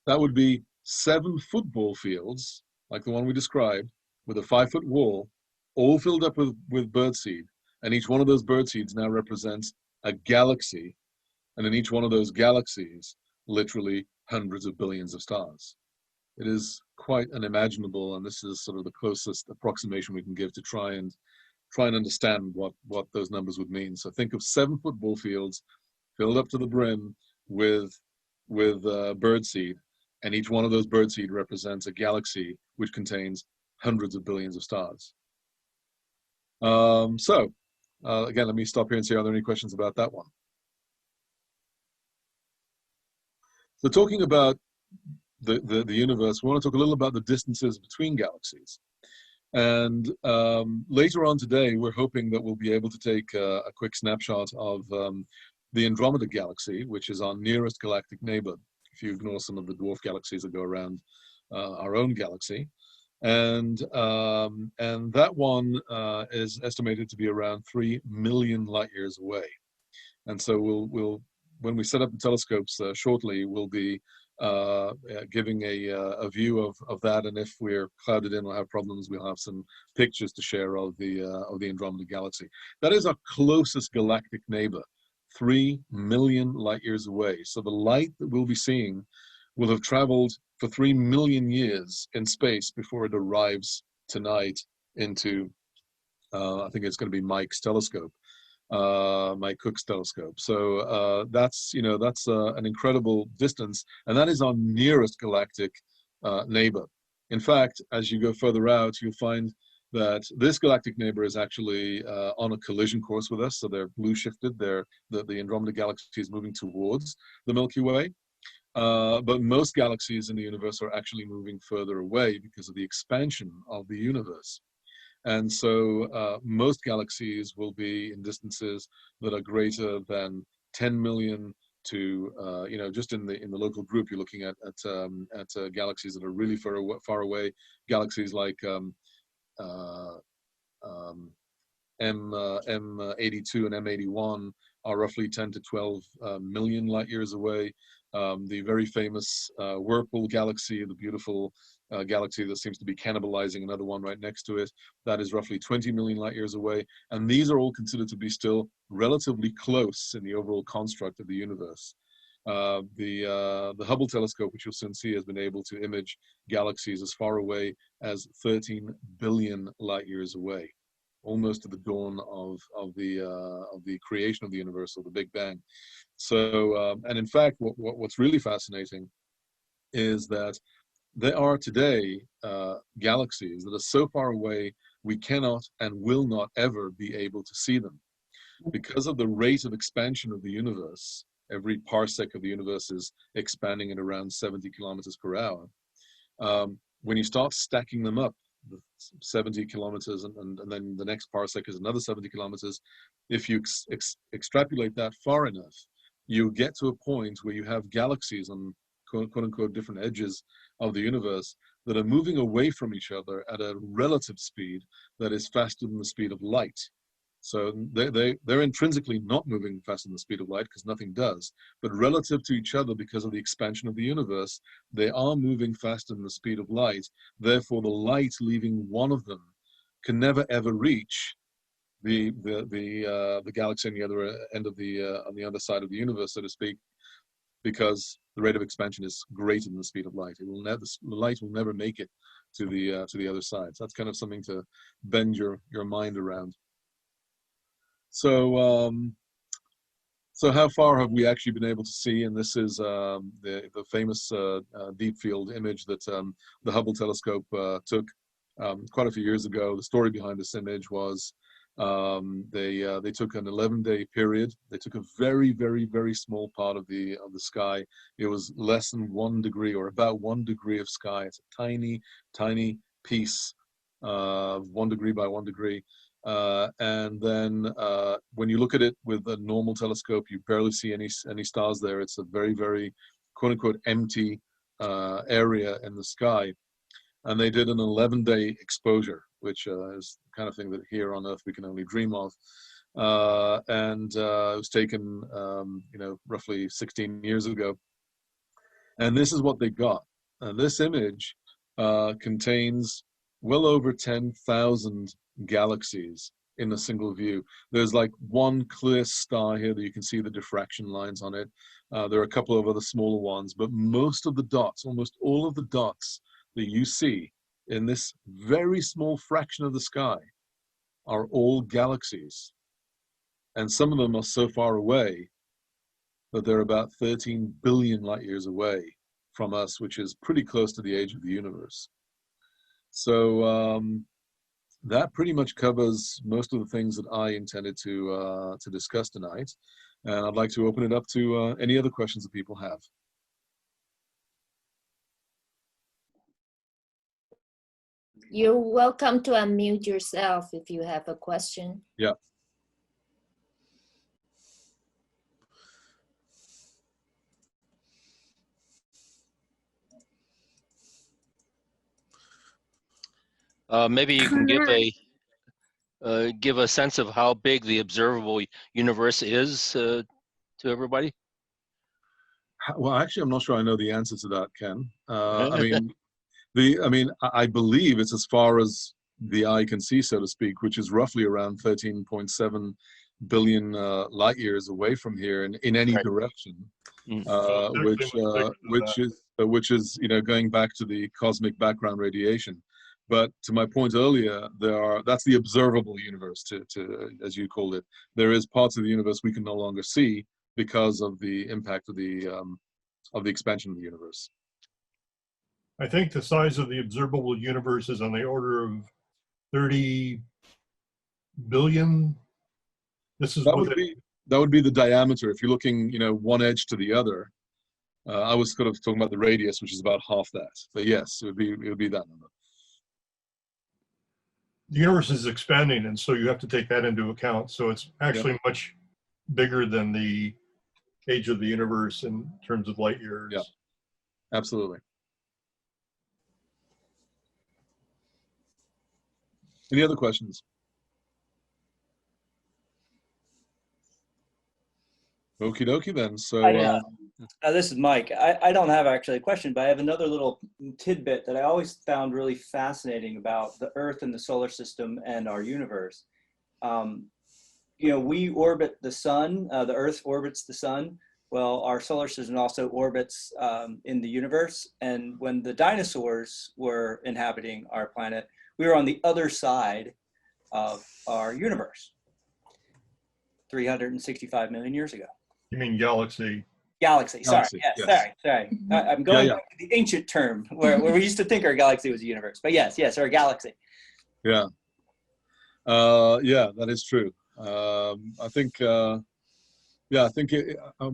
That would be 7 football fields, like the one we described, with a 5-foot wall, all filled up with birdseed. And each one of those birdseeds now represents a galaxy. And in each one of those galaxies, literally hundreds of billions of stars. It is quite unimaginable, and this is sort of the closest approximation we can give to try and understand what those numbers would mean. So think of 7 football fields filled up to the brim with birdseed, and each one of those birdseed represents a galaxy which contains hundreds of billions of stars. Again, let me stop here and see, are there any questions about that one? So talking about the universe, we want to talk a little about the distances between galaxies. And later on today, we're hoping that we'll be able to take a quick snapshot of the Andromeda galaxy, which is our nearest galactic neighbor, if you ignore some of the dwarf galaxies that go around our own galaxy. And that one is estimated to be around 3 million light years away. And so we'll when we set up the telescopes shortly, we'll be giving a view of that, and if we're clouded in or have problems, we'll have some pictures to share of the Andromeda galaxy. That is our closest galactic neighbor, 3 million light years away. So the light that we'll be seeing will have traveled for 3 million years in space before it arrives tonight into, I think it's going to be Mike's telescope. Mike Cook's telescope. So that's an incredible distance, and that is our nearest galactic neighbor. In fact, as you go further out, you'll find that this galactic neighbor is actually on a collision course with us. So they're blue shifted. The Andromeda galaxy is moving towards the Milky Way. But most galaxies in the universe are actually moving further away because of the expansion of the universe. And so most galaxies will be in distances that are greater than 10 million to, just in the local group, you're looking at galaxies that are really far away. Galaxies like M82 and M81 are roughly 10 to 12 million light years away. The very famous Whirlpool galaxy, the beautiful galaxy that seems to be cannibalizing another one right next to it, that is roughly 20 million light years away. And these are all considered to be still relatively close in the overall construct of the universe. The Hubble telescope, which you'll soon see, has been able to image galaxies as far away as 13 billion light years away, almost to the dawn of the creation of the universe, or the Big Bang. So, and in fact, what's really fascinating is that there are today galaxies that are so far away we cannot and will not ever be able to see them. Because of the rate of expansion of the universe, every parsec of the universe is expanding at around 70 kilometers per hour. When you start stacking them up, 70 kilometers, and then the next parsec is another 70 kilometers, if you extrapolate that far enough, you get to a point where you have galaxies on quote-unquote different edges of the universe that are moving away from each other at a relative speed that is faster than the speed of light. So they're intrinsically not moving faster than the speed of light, because nothing does, but relative to each other, because of the expansion of the universe, they are moving faster than the speed of light. Therefore, the light leaving one of them can never ever reach the galaxy on the other end of on the other side of the universe, so to speak, because the rate of expansion is greater than the speed of light. The light will never make it to the other side. So that's kind of something to bend your mind around. So so how far have we actually been able to see? And this is the famous deep field image that the Hubble telescope took quite a few years ago. The story behind this image was they took an 11-day period. They took a very, very, very small part of the sky. It was less than 1 degree, or about 1 degree of sky. It's a tiny, tiny piece of 1 degree by 1 degree. And then when you look at it with a normal telescope, you barely see any stars there. It's a very, very quote unquote empty area in the sky. and they did an 11-day exposure, which is the kind of thing that here on Earth we can only dream of. And it was taken, roughly 16 years ago. And this is what they got. And this image contains well over 10,000 galaxies in a single view. There's like one clear star here that you can see the diffraction lines on it. There are a couple of other smaller ones, but most of the dots, almost all of the dots that you see in this very small fraction of the sky are all galaxies. And some of them are so far away that they're about 13 billion light years away from us, which is pretty close to the age of the universe. So that pretty much covers most of the things that I intended to discuss tonight. And I'd like to open it up to any other questions that people have. You're welcome to unmute yourself if you have a question. Yeah. Maybe you can give a sense of how big the observable universe is to everybody. Well, actually, I'm not sure I know the answer to that, Ken. I believe it's as far as the eye can see, so to speak, which is roughly around 13.7 billion light years away from here in any direction, which is going back to the cosmic background radiation. But to my point earlier, that's the observable universe, to as you called it. There is parts of the universe we can no longer see because of the impact of the expansion of the universe. I think the size of the observable universe is on the order of 30 billion. That would be the diameter. If you're looking, one edge to the other. I was sort of talking about the radius, which is about half that. But yes, it would be that number. The universe is expanding, and so you have to take that into account. So it's actually much bigger than the age of the universe in terms of light years. Yeah, absolutely. Any other questions? Okie dokie then. So this is Mike. I don't have actually a question, but I have another little tidbit that I always found really fascinating about the Earth and the solar system and our universe. We orbit the sun. The Earth orbits the sun. Well, our solar system also orbits in the universe. And when the dinosaurs were inhabiting our planet, we were on the other side of our universe 365 million years ago. You mean galaxy? Galaxy. Sorry. Yes. Sorry. I'm going back to the ancient term where we used to think our galaxy was a universe. But yes, our galaxy. Yeah. That is true. I think I'm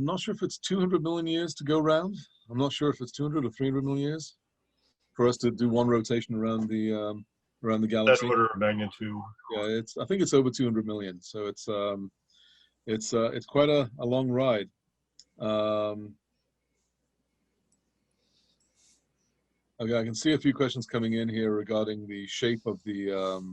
not sure if it's 200 million years to go round. I'm not sure if it's 200 or 300 million years for us to do one rotation around the galaxy. That order of magnitude. Yeah, I think it's over 200 million. So it's quite a long ride. Okay, I can see a few questions coming in here regarding the shape of the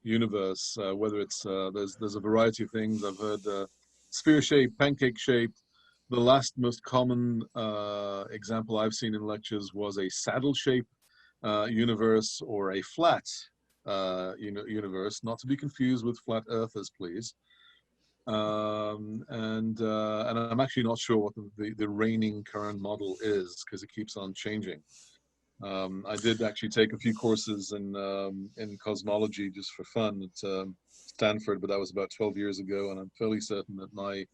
universe. Whether it's there's a variety of things. I've heard sphere shape, pancake shape. The last most common example I've seen in lectures was a saddle shape universe or a flat universe, not to be confused with flat earthers, please. And I'm actually not sure what the reigning current model is because it keeps on changing. I did actually take a few courses in cosmology just for fun at Stanford, but that was about 12 years ago, and I'm fairly certain that my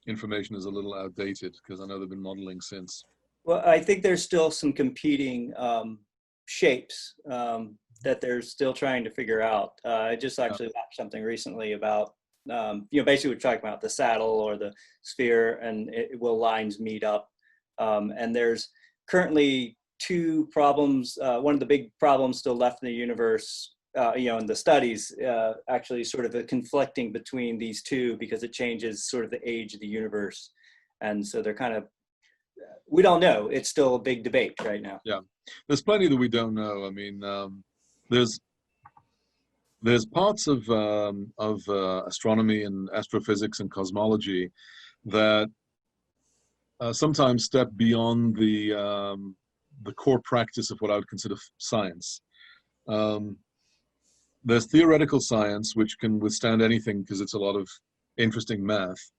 information is a little outdated because I know they've been modeling since. Well, I think there's still some competing shapes that they're still trying to figure out. I just actually watched something recently about, basically we're talking about the saddle or the sphere, and will lines meet up? And there's currently two problems. One of the big problems still left in the universe, in the studies, actually sort of a conflicting between these two because it changes sort of the age of the universe. And so they're kind of we don't know. It's still a big debate right now. Yeah, there's plenty that we don't know. I mean, there's parts of astronomy and astrophysics and cosmology that sometimes step beyond the core practice of what I would consider science. There's theoretical science, which can withstand anything because it's a lot of interesting math.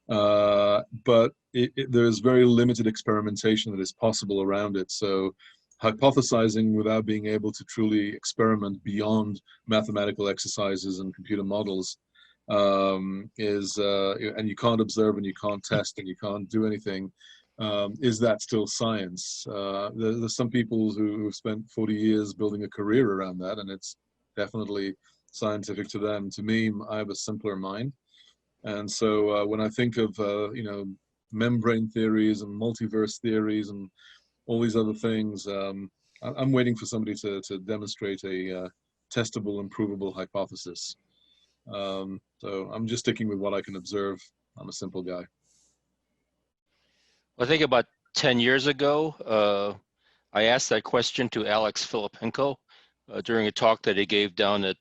But there's very limited experimentation that is possible around it. So hypothesizing without being able to truly experiment beyond mathematical exercises and computer models and you can't observe and you can't test and you can't do anything. Is that still science? There's some people who've spent 40 years building a career around that, and it's definitely scientific to them. To me, I have a simpler mind. And so when I think of, membrane theories and multiverse theories and all these other things, I'm waiting for somebody to demonstrate a testable and provable hypothesis. So I'm just sticking with what I can observe. I'm a simple guy. I think about 10 years ago, I asked that question to Alex Filipenko during a talk that he gave down at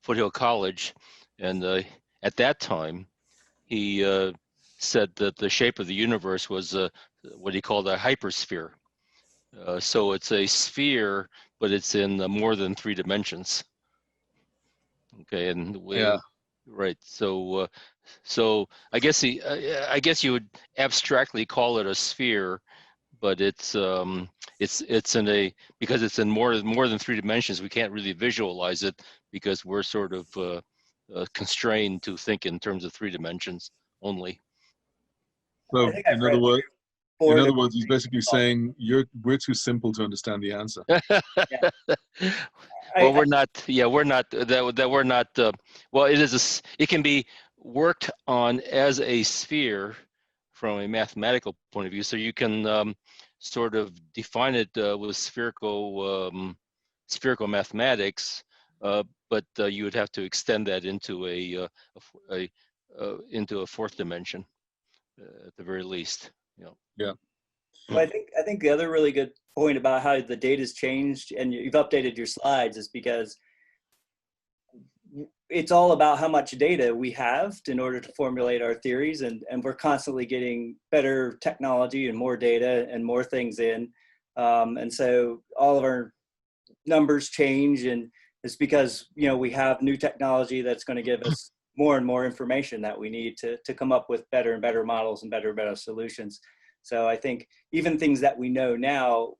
Foothill College. And at that time, he said that the shape of the universe was what he called a hypersphere. So it's a sphere, but it's in more than 3 dimensions. Okay, and Yeah. Right. So I guess you would abstractly call it a sphere, but it's in because it's in more than 3 dimensions. We can't really visualize it because we're sort of constrained to think in terms of 3 dimensions only. So I think I've in read other words, he's basically saying we're too simple to understand the answer. Well, we're not. Yeah, we're not. That we're not. Well, it can be worked on as a sphere from a mathematical point of view. So you can sort of define it with spherical mathematics, but you would have to extend that into a 4th dimension at the very least. Yeah. Well, I think the other really good point about how the data's changed and you've updated your slides is because it's all about how much data we have in order to formulate our theories, and we're constantly getting better technology and more data and more things in. And so all of our numbers change, and it's because, we have new technology that's going to give us more and more information that we need to come up with better and better models and better solutions. So I think even things that we know now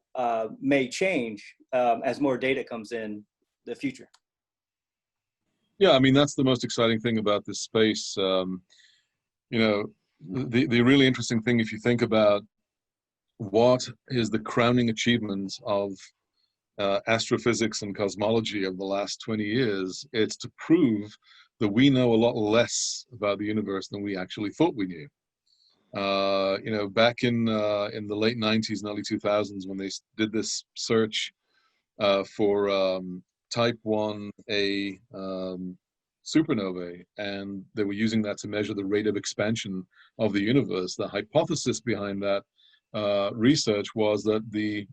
may change as more data comes in the future. Yeah, I mean, that's the most exciting thing about this space. The really interesting thing, if you think about what is the crowning achievement of astrophysics and cosmology of the last 20 years, it's to prove that we know a lot less about the universe than we actually thought we knew. Back in the late 90s and early 2000s, when they did this search for type 1a supernovae, and they were using that to measure the rate of expansion of the universe, the hypothesis behind that research was that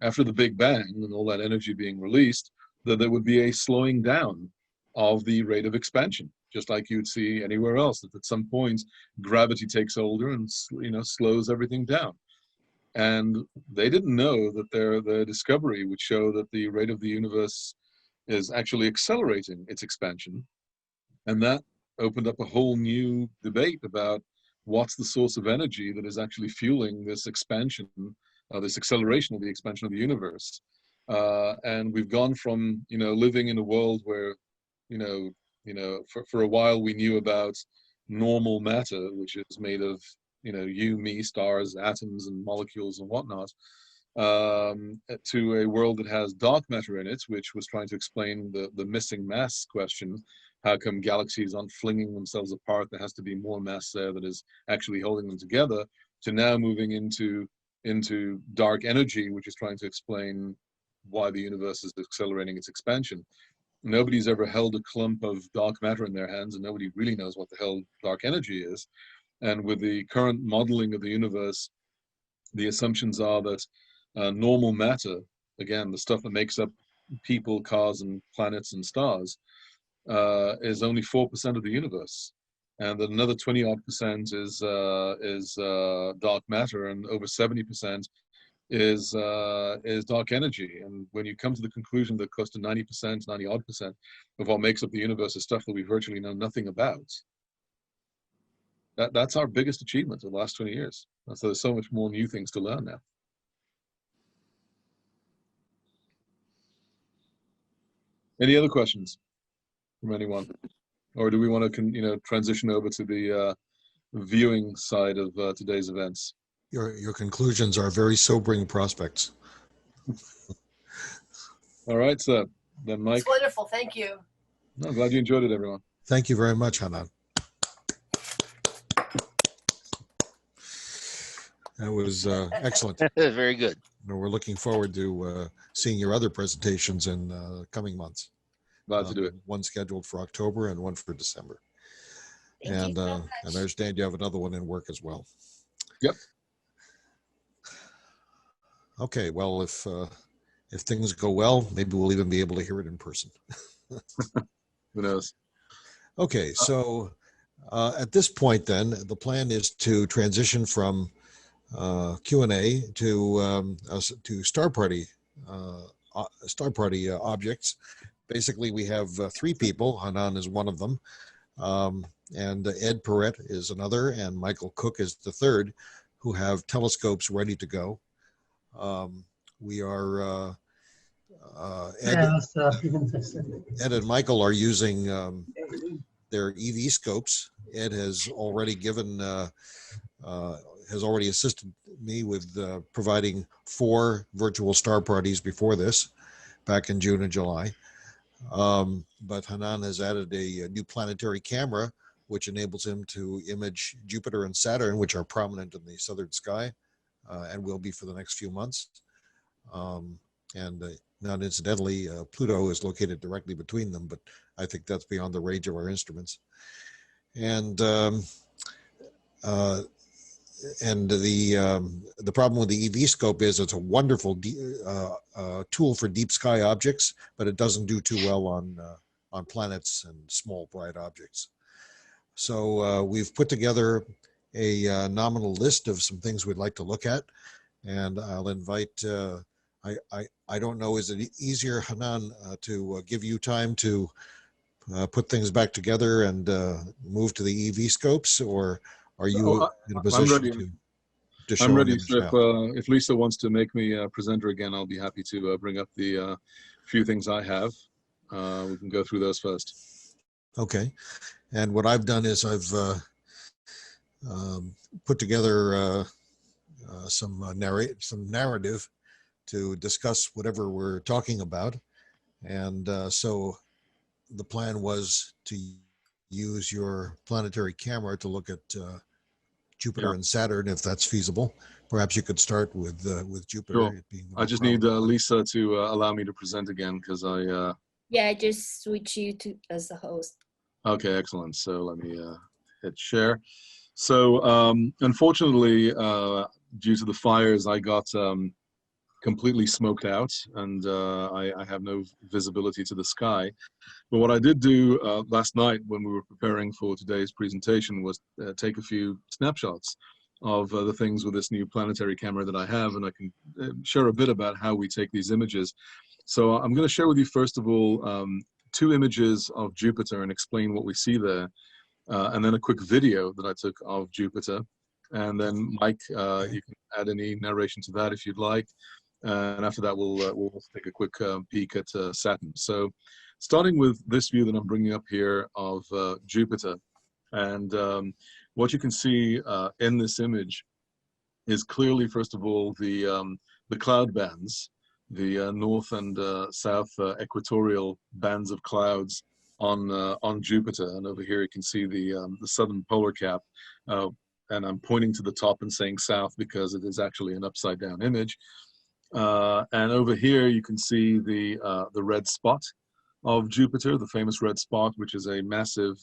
after the Big Bang and all that energy being released, that there would be a slowing down of the rate of expansion, just like you'd see anywhere else, that at some point gravity takes over and slows everything down. And they didn't know that their discovery would show that the rate of the universe is actually accelerating its expansion. And that opened up a whole new debate about what's the source of energy that is actually fueling this expansion, this acceleration of the expansion of the universe. And we've gone from, living in a world where, for a while we knew about normal matter, which is made of, you, me, stars, atoms, and molecules and whatnot, to a world that has dark matter in it, which was trying to explain the missing mass question. How come galaxies aren't flinging themselves apart? There has to be more mass there that is actually holding them together, to now moving into dark energy, which is trying to explain why the universe is accelerating its expansion. Nobody's ever held a clump of dark matter in their hands, and nobody really knows what the hell dark energy is. And with the current modeling of the universe, the assumptions are that normal matter, again, the stuff that makes up people, cars, and planets and stars, is only 4% of the universe, and that another 20-odd% is dark matter, and over 70% is dark energy. And when you come to the conclusion that close to 90%, 90-odd% of what makes up the universe is stuff that we virtually know nothing about, that's our biggest achievement of the last 20 years. And so there's so much more new things to learn now. Any other questions from anyone? Or do we want to transition over to the viewing side of today's events? Your conclusions are very sobering prospects. All right, so then Mike. It's wonderful. Thank you. No, I'm glad you enjoyed it, everyone. Thank you very much, Chanan. That was excellent. Very good. We're looking forward to seeing your other presentations in coming months. Glad to do it. One scheduled for October and one for December. Thank you so much. And I understand you have another one in work as well. Yep. Okay, well, if things go well, maybe we'll even be able to hear it in person. Who knows? Okay, so at this point, then, the plan is to transition from Q&A to Star Party objects. Basically, we have three people. Chanan is one of them, and Ed Perret is another, and Michael Cook is the third, who have telescopes ready to go. We are Ed and Michael are using their EV scopes. Ed has already assisted me with providing 4 virtual star parties before this, back in June and July. But Chanan has added a new planetary camera, which enables him to image Jupiter and Saturn, which are prominent in the southern sky, and will be for the next few months. Not incidentally, Pluto is located directly between them, but I think that's beyond the range of our instruments. And the problem with the EV scope is it's a wonderful tool for deep sky objects, but it doesn't do too well on planets and small bright objects. So we've put together a nominal list of some things we'd like to look at, and I'll invite. I don't know. Is it easier, Chanan, to give you time to put things back together and move to the EV scopes, or are you in a position to show? I'm ready. So if Lisa wants to make me a presenter again, I'll be happy to bring up the few things I have. We can go through those first. Okay. And what I've done is I've put together some narrative to discuss whatever we're talking about. And so the plan was to use your planetary camera to look at Jupiter and Saturn, if that's feasible. Perhaps you could start with Jupiter. Sure. I just need Lisa to allow me to present again, because I... Yeah, I just switch you to as the host. Okay, excellent. So let me hit share. So unfortunately, due to the fires, I got completely smoked out, and I have no visibility to the sky. But what I did do last night when we were preparing for today's presentation was take a few snapshots of the things with this new planetary camera that I have, and I can share a bit about how we take these images. So I'm going to share with you, first of all, 2 images of Jupiter and explain what we see there, and then a quick video that I took of Jupiter. And then Mike, you can add any narration to that if you'd like. And after that, we'll take a quick peek at Saturn. So starting with this view that I'm bringing up here of Jupiter. And what you can see in this image is clearly, first of all, the cloud bands, the north and south equatorial bands of clouds on Jupiter. And over here you can see the southern polar cap. And I'm pointing to the top and saying south because it is actually an upside down image. And over here you can see the red spot of Jupiter, the famous red spot, which is a massive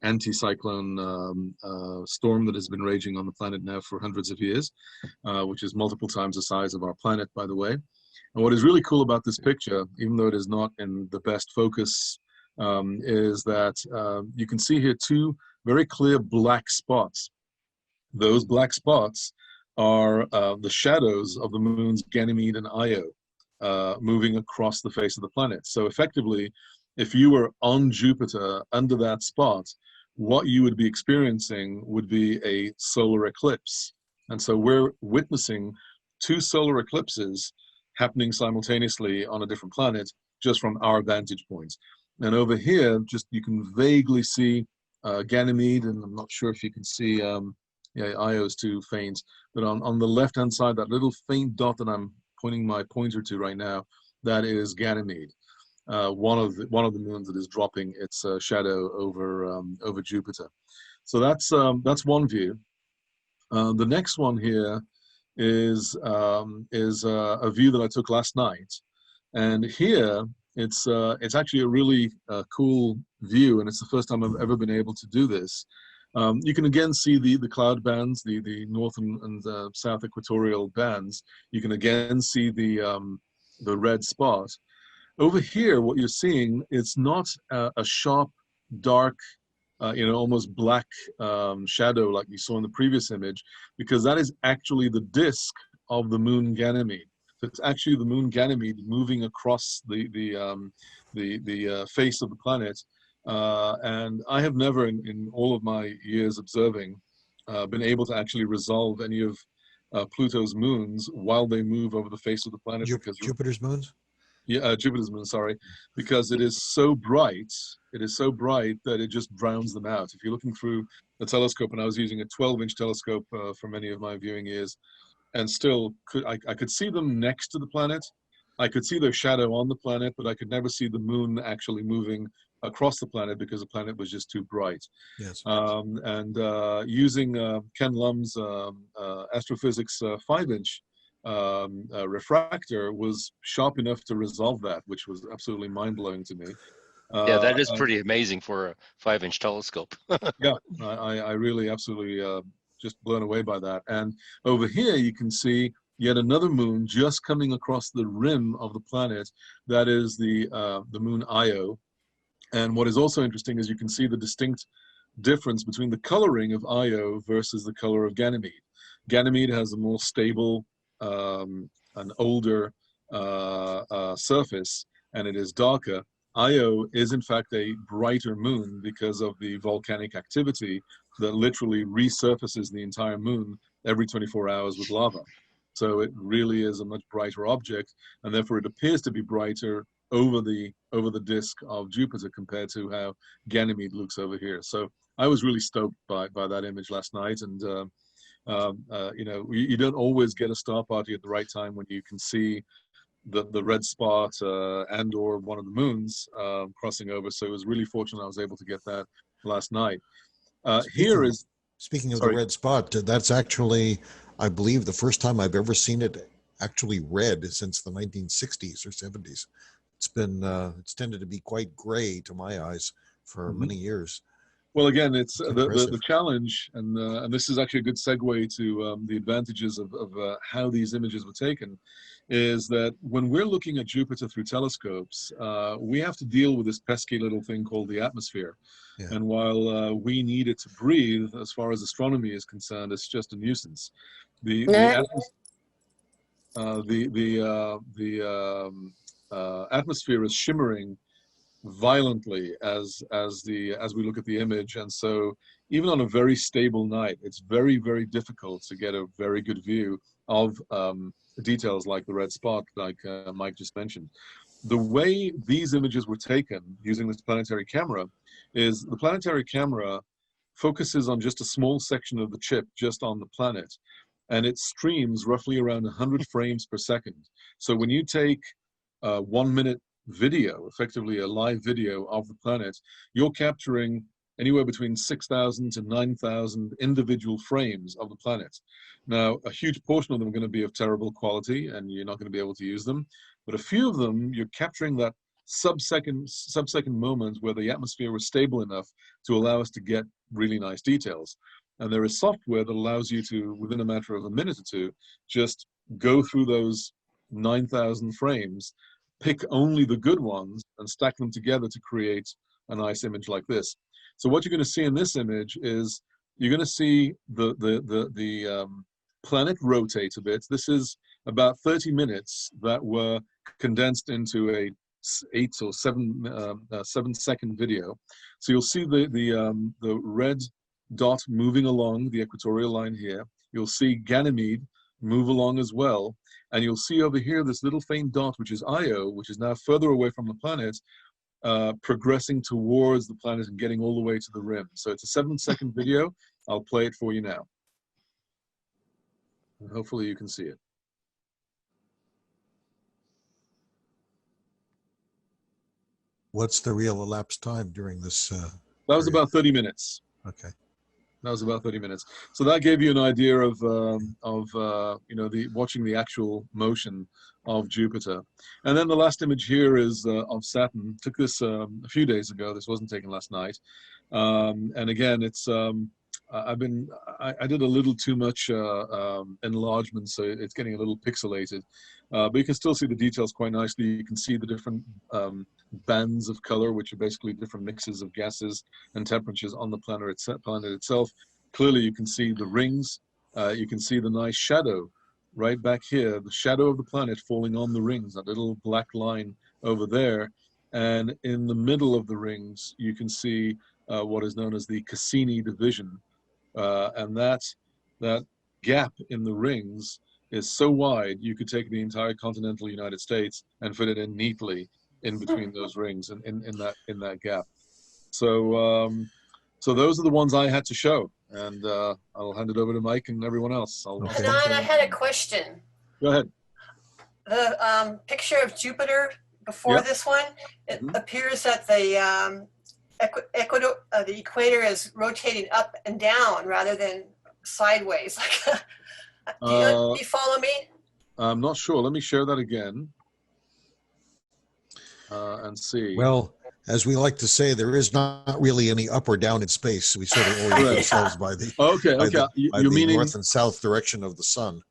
anticyclone storm that has been raging on the planet now for hundreds of years, which is multiple times the size of our planet, by the way. And what is really cool about this picture, even though it is not in the best focus, is that you can see here two very clear black spots. Those black spots are the shadows of the moons Ganymede and Io moving across the face of the planet. So effectively, if you were on Jupiter under that spot, what you would be experiencing would be a solar eclipse. And so we're witnessing two solar eclipses happening simultaneously on a different planet just from our vantage points. And over here, just you can vaguely see Ganymede, and I'm not sure if you can see, yeah, Io's too faint, but on the left-hand side, that little faint dot that I'm pointing my pointer to right now, that is Ganymede, one of the moons that is dropping its shadow over Jupiter. So that's one view. The next one here is a view that I took last night, and here it's actually a really cool view, and it's the first time I've ever been able to do this. You can again see the cloud bands, the north and south equatorial bands. You can again see the red spot. Over here, what you're seeing, it's not a sharp, dark, almost black shadow like you saw in the previous image, because that is actually the disk of the moon Ganymede. So it's actually the moon Ganymede moving across the face of the planet. And I have never, in all of my years observing, been able to actually resolve any of Pluto's moons while they move over the face of the planet. Jupiter's moons? Yeah, Jupiter's moon, sorry, because it is so bright. It is so bright that it just drowns them out. If you're looking through the telescope, and I was using a 12-inch telescope for many of my viewing years, and still I could see them next to the planet. I could see their shadow on the planet, but I could never see the moon actually moving across the planet because the planet was just too bright. Yes. Using Ken Lum's astrophysics 5-inch refractor was sharp enough to resolve that, which was absolutely mind-blowing to me. Yeah, that is pretty amazing for a 5-inch telescope. Yeah, I really absolutely just blown away by that. And over here you can see yet another moon just coming across the rim of the planet. That is the moon Io. And what is also interesting is you can see the distinct difference between the coloring of Io versus the color of Ganymede. Ganymede has a more stable, an older surface, and it is darker. Io is in fact a brighter moon because of the volcanic activity that literally resurfaces the entire moon every 24 hours with lava. So it really is a much brighter object, and therefore it appears to be brighter over the disk of Jupiter compared to how Ganymede looks over here. So I was really stoked by that image last night, and you don't always get a star party at the right time when you can see the red spot and or one of the moons crossing over. So it was really fortunate I was able to get that last night. Speaking of the red spot, that's actually, I believe, the first time I've ever seen it actually red since the 1960s or 70s. It's tended to be quite gray to my eyes for many years. Well, again, it's the challenge, and this is actually a good segue to the advantages of how these images were taken, is that when we're looking at Jupiter through telescopes, we have to deal with this pesky little thing called the atmosphere. Yeah. And while we need it to breathe, as far as astronomy is concerned, it's just a nuisance. The atmosphere is shimmering violently as we look at the image, and so even on a very stable night, it's very, very difficult to get a very good view of details like the red spot, like Mike just mentioned. The way these images were taken using this planetary camera is the planetary camera focuses on just a small section of the chip just on the planet, and it streams roughly around 100 frames per second. So when you take 1 minute video, effectively a live video of the planet, you're capturing anywhere between 6,000 to 9,000 individual frames of the planet. Now, a huge portion of them are going to be of terrible quality and you're not going to be able to use them, but a few of them, you're capturing that sub-second moments where the atmosphere was stable enough to allow us to get really nice details. And there is software that allows you to, within a matter of a minute or two, just go through those 9,000 frames, pick only the good ones, and stack them together to create a nice image like this. So what you're going to see in this image is you're going to see the planet rotate a bit. This is about 30 minutes that were condensed into a 8 or 7 second video. So you'll see the red dot moving along the equatorial line here. You'll see Ganymede move along as well. And you'll see over here this little faint dot, which is Io, which is now further away from the planet, progressing towards the planet and getting all the way to the rim. So it's a 7-second video. I'll play it for you now. And hopefully you can see it. What's the real elapsed time during this? That was about 30 minutes. Okay. That was about 30 minutes. So that gave you an idea of you know, watching the actual motion of Jupiter. And then the last image here is of Saturn. Took this a few days ago. This wasn't taken last night. And again, it's I did a little too much enlargement, so it's getting a little pixelated. But you can still see the details quite nicely. You can see the different bands of color, which are basically different mixes of gases and temperatures on the planet itself. Clearly, you can see the rings. You can see the nice shadow right back here, the shadow of the planet falling on the rings, that little black line over there. And in the middle of the rings, you can see what is known as the Cassini division. And that gap in the rings is so wide, you could take the entire continental United States and fit it in neatly in between those rings and in that gap. So so those are the ones I had to show, and I'll hand it over to Mike and everyone else. Okay. Chanan, I had a question. Go ahead. The picture of Jupiter before Yep. this one, it appears that the equator is rotating up and down rather than sideways. Do you follow me? I'm not sure. Let me share that again and see. Well, as we like to say, there is not really any up or down in space. We sort of orient ourselves by the meaning north and south direction of the sun.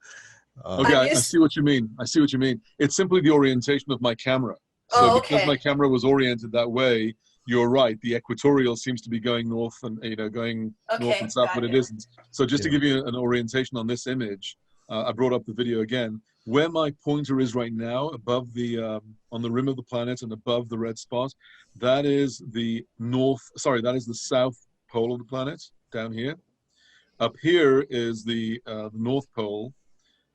Okay, I see what you mean. I see what you mean. It's simply the orientation of my camera. So because my camera was oriented that way, you're right. The equatorial seems to be going north and going north and south, but it isn't. So just to give you an orientation on this image, I brought up the video again. Where my pointer is right now, above the on the rim of the planet and above the red spot, that is the that is the south pole of the planet down here. Up here is the North Pole,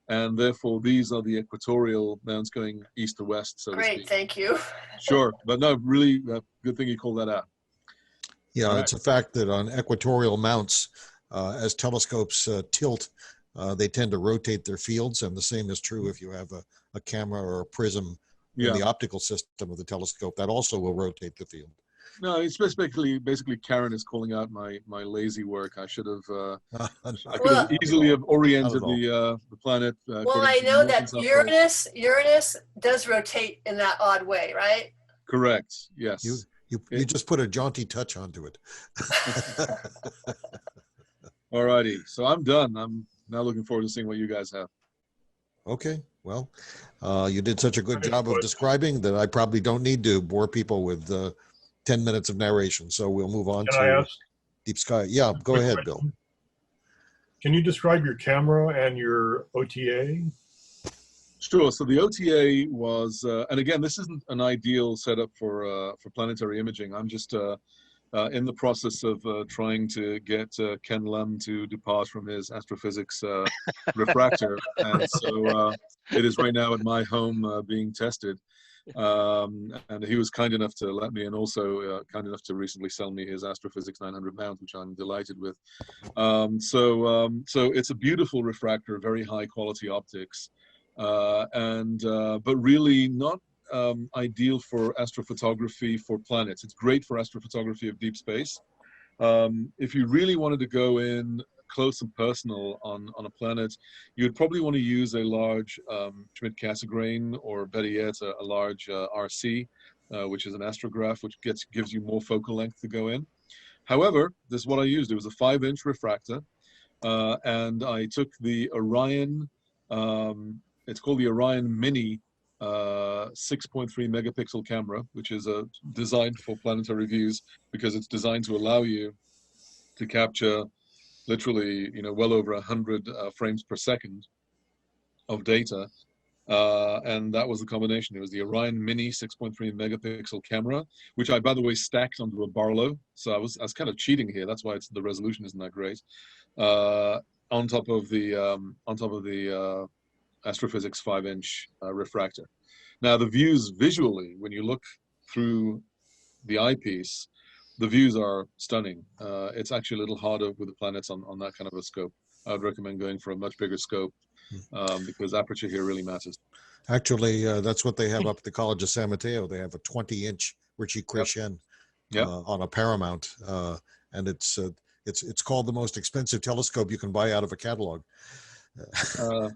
and therefore these are the equatorial mounts going east to west. So Great, thank you. Sure, but no, really good thing you called that out. Yeah, it's a fact that on equatorial mounts, as telescopes tilt, they tend to rotate their fields, and the same is true if you have a camera or a prism in the optical system of the telescope. That also will rotate the field. No, it's basically Karen is calling out my lazy work. I should have I could have easily have oriented the planet. Well, I know that Uranus does rotate in that odd way, right? Correct. Yes. You just put a jaunty touch onto it. All righty. So I'm done. I'm now looking forward to seeing what you guys have. Okay. Well, you did such a good job of describing that I probably don't need to bore people with 10 minutes of narration. So we'll move on to Deep Sky. Yeah, go ahead, Bill. Can you describe your camera and your OTA? Sure. So the OTA was, and again, this isn't an ideal setup for planetary imaging. I'm just in the process of trying to get Ken Lum to depart from his astrophysics refractor, and so it is right now at my home being tested. And he was kind enough to let me, and also kind enough to recently sell me his Astrophysics 900 mount, which I'm delighted with. So it's a beautiful refractor, very high quality optics, but really not ideal for astrophotography for planets. It's great for astrophotography of deep space. If you really wanted to go in close and personal on a planet, you'd probably want to use a large Schmidt-Cassegrain, or better yet, a large RC. which is an astrograph, which gives you more focal length to go in. However, this is what I used. It was a 5-inch refractor, and I took the Orion. It's called the Orion Mini 6.3 megapixel camera, which is designed for planetary views because it's designed to allow you to capture literally, well over 100 frames per second of data. And that was the combination. It was the Orion Mini 6.3 megapixel camera, which I, by the way, stacked onto a Barlow. So I was kind of cheating here. That's why the resolution isn't that great. On top of the Astrophysics 5-inch refractor. Now the views visually, when you look through the eyepiece, the views are stunning. It's actually a little harder with the planets on that kind of a scope. I would recommend going for a much bigger scope because aperture here really matters. Actually, that's what they have up at the College of San Mateo. They have a 20-inch Richie Crescent on a Paramount, and it's called the most expensive telescope you can buy out of a catalog.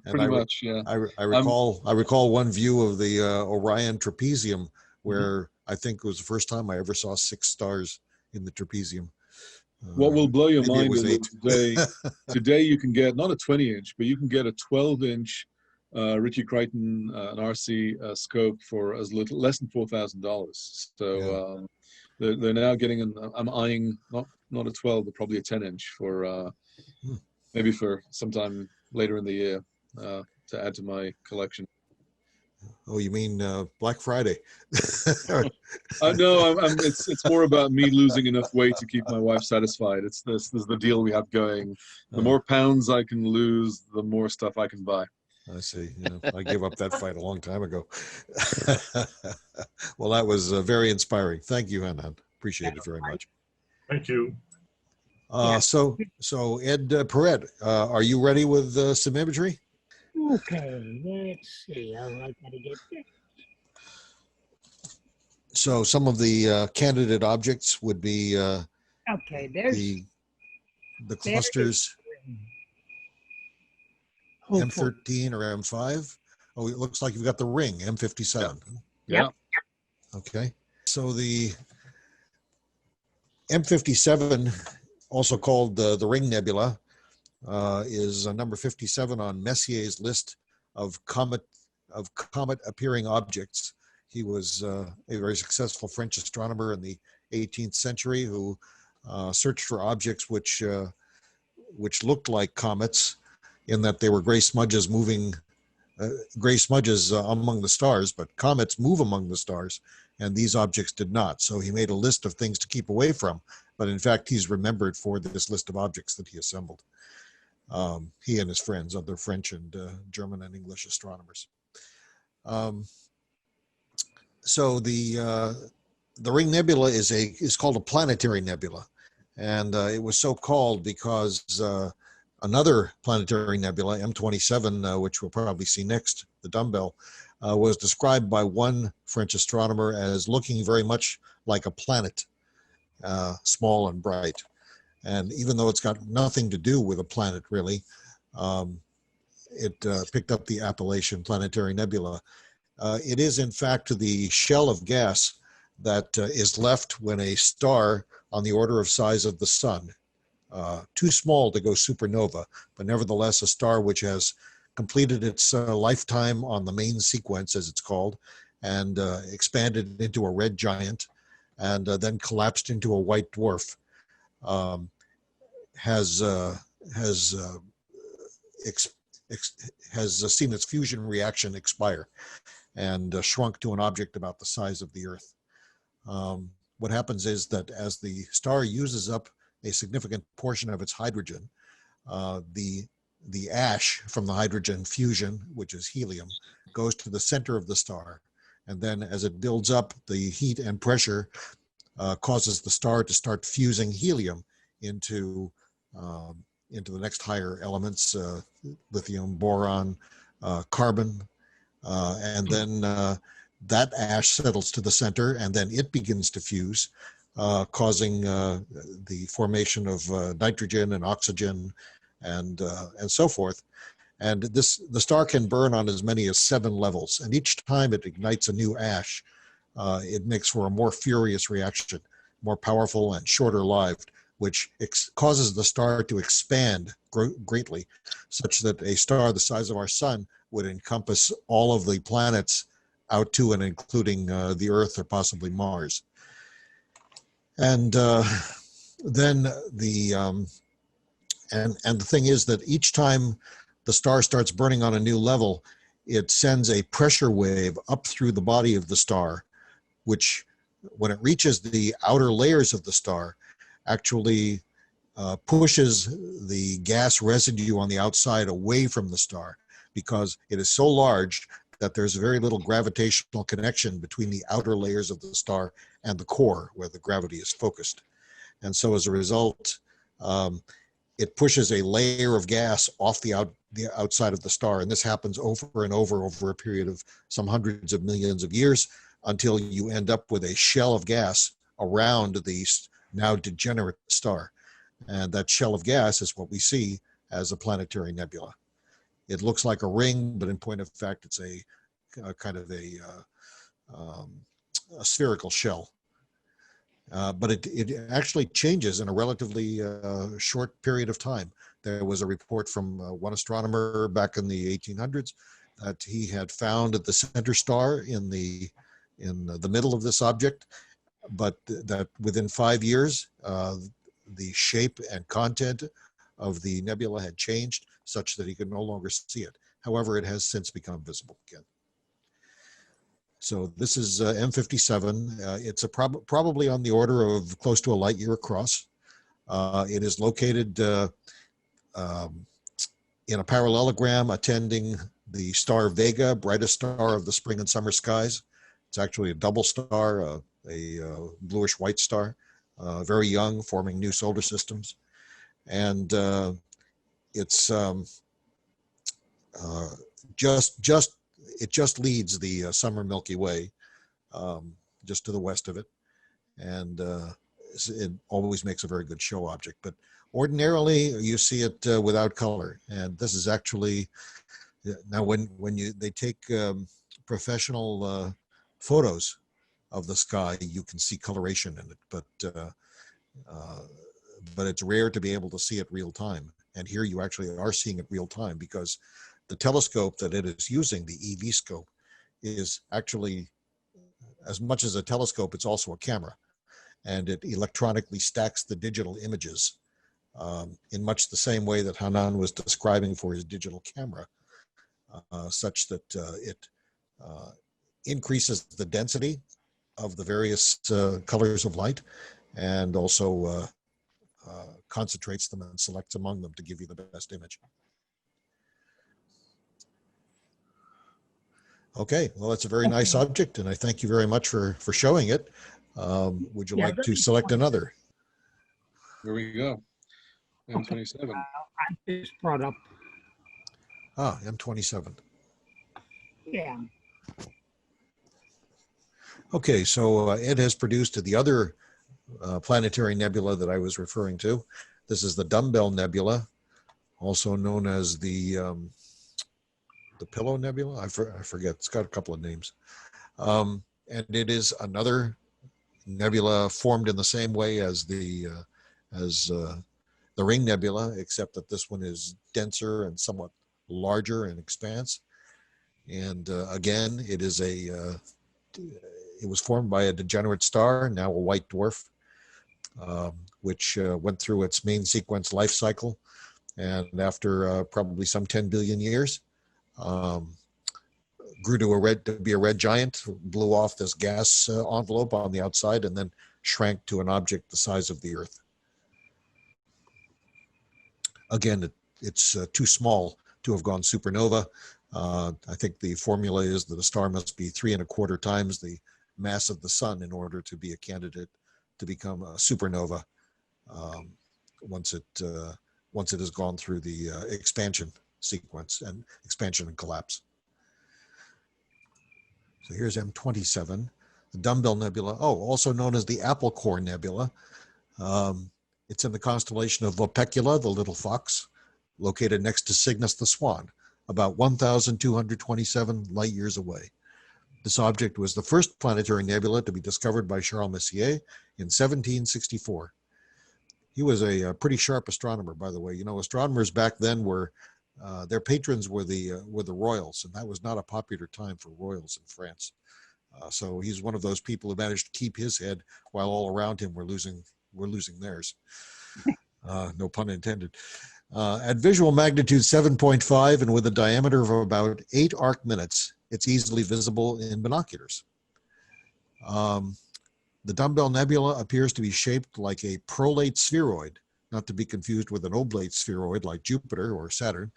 Pretty much, yeah. I recall one view of the Orion trapezium where I think it was the first time I ever saw 6 stars in the trapezium. What will blow your mind was is today you can get not a 20-inch, but you can get a 12-inch Ritchie Crichton an RC scope for less than $4,000. So they're now getting I'm eyeing not a 12, but probably a 10-inch for maybe for sometime later in the year to add to my collection. Oh, you mean Black Friday? No, it's more about me losing enough weight to keep my wife satisfied. This is the deal we have going. The more pounds I can lose, the more stuff I can buy. I see. I gave up that fight a long time ago. Well, that was very inspiring. Thank you, Chanan. Appreciate it very much. Thank you. So Ed Perret, are you ready with some imagery? Okay, let's see. I gotta get there. So some of the candidate objects would be Okay, there's the clusters M13 or M5. Oh, it looks like you've got the ring M57. Yeah. Okay. So the M57, also called the Ring Nebula, is number 57 on Messier's list of comet appearing objects. He was a very successful French astronomer in the 18th century who searched for objects which looked like comets, in that they were gray smudges among the stars, but comets move among the stars, and these objects did not. So he made a list of things to keep away from, but in fact, he's remembered for this list of objects that he assembled. He and his friends, other French and German and English astronomers. So the Ring Nebula is called a planetary nebula, and it was so called because another planetary nebula, M27, which we'll probably see next, the Dumbbell, was described by one French astronomer as looking very much like a planet, small and bright. And even though it's got nothing to do with a planet, really, it picked up the appellation planetary nebula. It is, in fact, the shell of gas that is left when a star on the order of size of the sun, too small to go supernova, but nevertheless a star which has completed its lifetime on the main sequence, as it's called, and expanded into a red giant, and then collapsed into a white dwarf. Has seen its fusion reaction expire and shrunk to an object about the size of the Earth. What happens is that as the star uses up a significant portion of its hydrogen, the ash from the hydrogen fusion, which is helium, goes to the center of the star, and then as it builds up, the heat and pressure causes the star to start fusing helium into the next higher elements, lithium, boron, carbon, and then that ash settles to the center, and then it begins to fuse, causing the formation of nitrogen and oxygen and so forth. And the star can burn on as many as 7 levels, and each time it ignites a new ash, it makes for a more furious reaction, more powerful and shorter lived, which causes the star to expand greatly, such that a star the size of our sun would encompass all of the planets out to and including the Earth or possibly Mars. And then the thing is that each time the star starts burning on a new level, it sends a pressure wave up through the body of the star, which when it reaches the outer layers of the star, actually pushes the gas residue on the outside away from the star, because it is so large that there's very little gravitational connection between the outer layers of the star and the core where the gravity is focused. And so as a result, it pushes a layer of gas off the outside of the star. And this happens over and over a period of some hundreds of millions of years until you end up with a shell of gas around the now degenerate star. And that shell of gas is what we see as a planetary nebula. It looks like a ring, but in point of fact, it's a kind of a spherical shell. But it actually changes in a relatively short period of time. There was a report from one astronomer back in the 1800s that he had found the center star in the middle of this object, but that within 5 years, the shape and content of the nebula had changed such that he could no longer see it. However, it has since become visible again. So this is M57. It's probably on the order of close to a light year across. It is located in a parallelogram attending the star Vega, brightest star of the spring and summer skies. It's actually a double star, a bluish white star, very young, forming new solar systems. And it's it just leads the summer Milky Way, just to the west of it. And it always makes a very good show object. But ordinarily, you see it without color. And this is actually, now when they take professional photos of the sky, you can see coloration in it. But it's rare to be able to see it real time. And here you actually are seeing it real time, because the telescope that it is using, the EV scope, is actually, as much as a telescope, it's also a camera. And it electronically stacks the digital images in much the same way that Chanan was describing for his digital camera, such that it increases the density of the various colors of light, and also concentrates them and selects among them to give you the best image. Okay, well, that's a very nice object, and I thank you very much for showing it. Would you like to select another? Here we go. M27. I just brought up. M27. Yeah. Okay, so Ed has produced the other planetary nebula that I was referring to. This is the Dumbbell Nebula, also known as the Pillow Nebula. I forget. It's got a couple of names. And it is another nebula formed in the same way as the Ring Nebula, except that this one is denser and somewhat larger in expanse. And again, it is it was formed by a degenerate star, now a white dwarf, which went through its main sequence life cycle, and after probably some 10 billion years, grew to be a red giant, blew off this gas envelope on the outside, and then shrank to an object the size of the Earth. Again, it's too small to have gone supernova. I think the formula is that a star must be 3¼ times the mass of the sun in order to be a candidate to become a supernova once it has gone through the expansion sequence and expansion and collapse. So here's M27, the Dumbbell Nebula, also known as the Apple Core Nebula. It's in the constellation of Vulpecula, the little fox, located next to Cygnus the Swan, about 1,227 light years away. This object was the first planetary nebula to be discovered by Charles Messier in 1764. He was a pretty sharp astronomer, by the way. You know, astronomers back then were, their patrons were the royals, and that was not a popular time for royals in France. So he's one of those people who managed to keep his head while all around him were losing theirs. No pun intended. At visual magnitude 7.5 and with a diameter of about 8 arc minutes, it's easily visible in binoculars. The Dumbbell Nebula appears to be shaped like a prolate spheroid, not to be confused with an oblate spheroid like Jupiter or Saturn,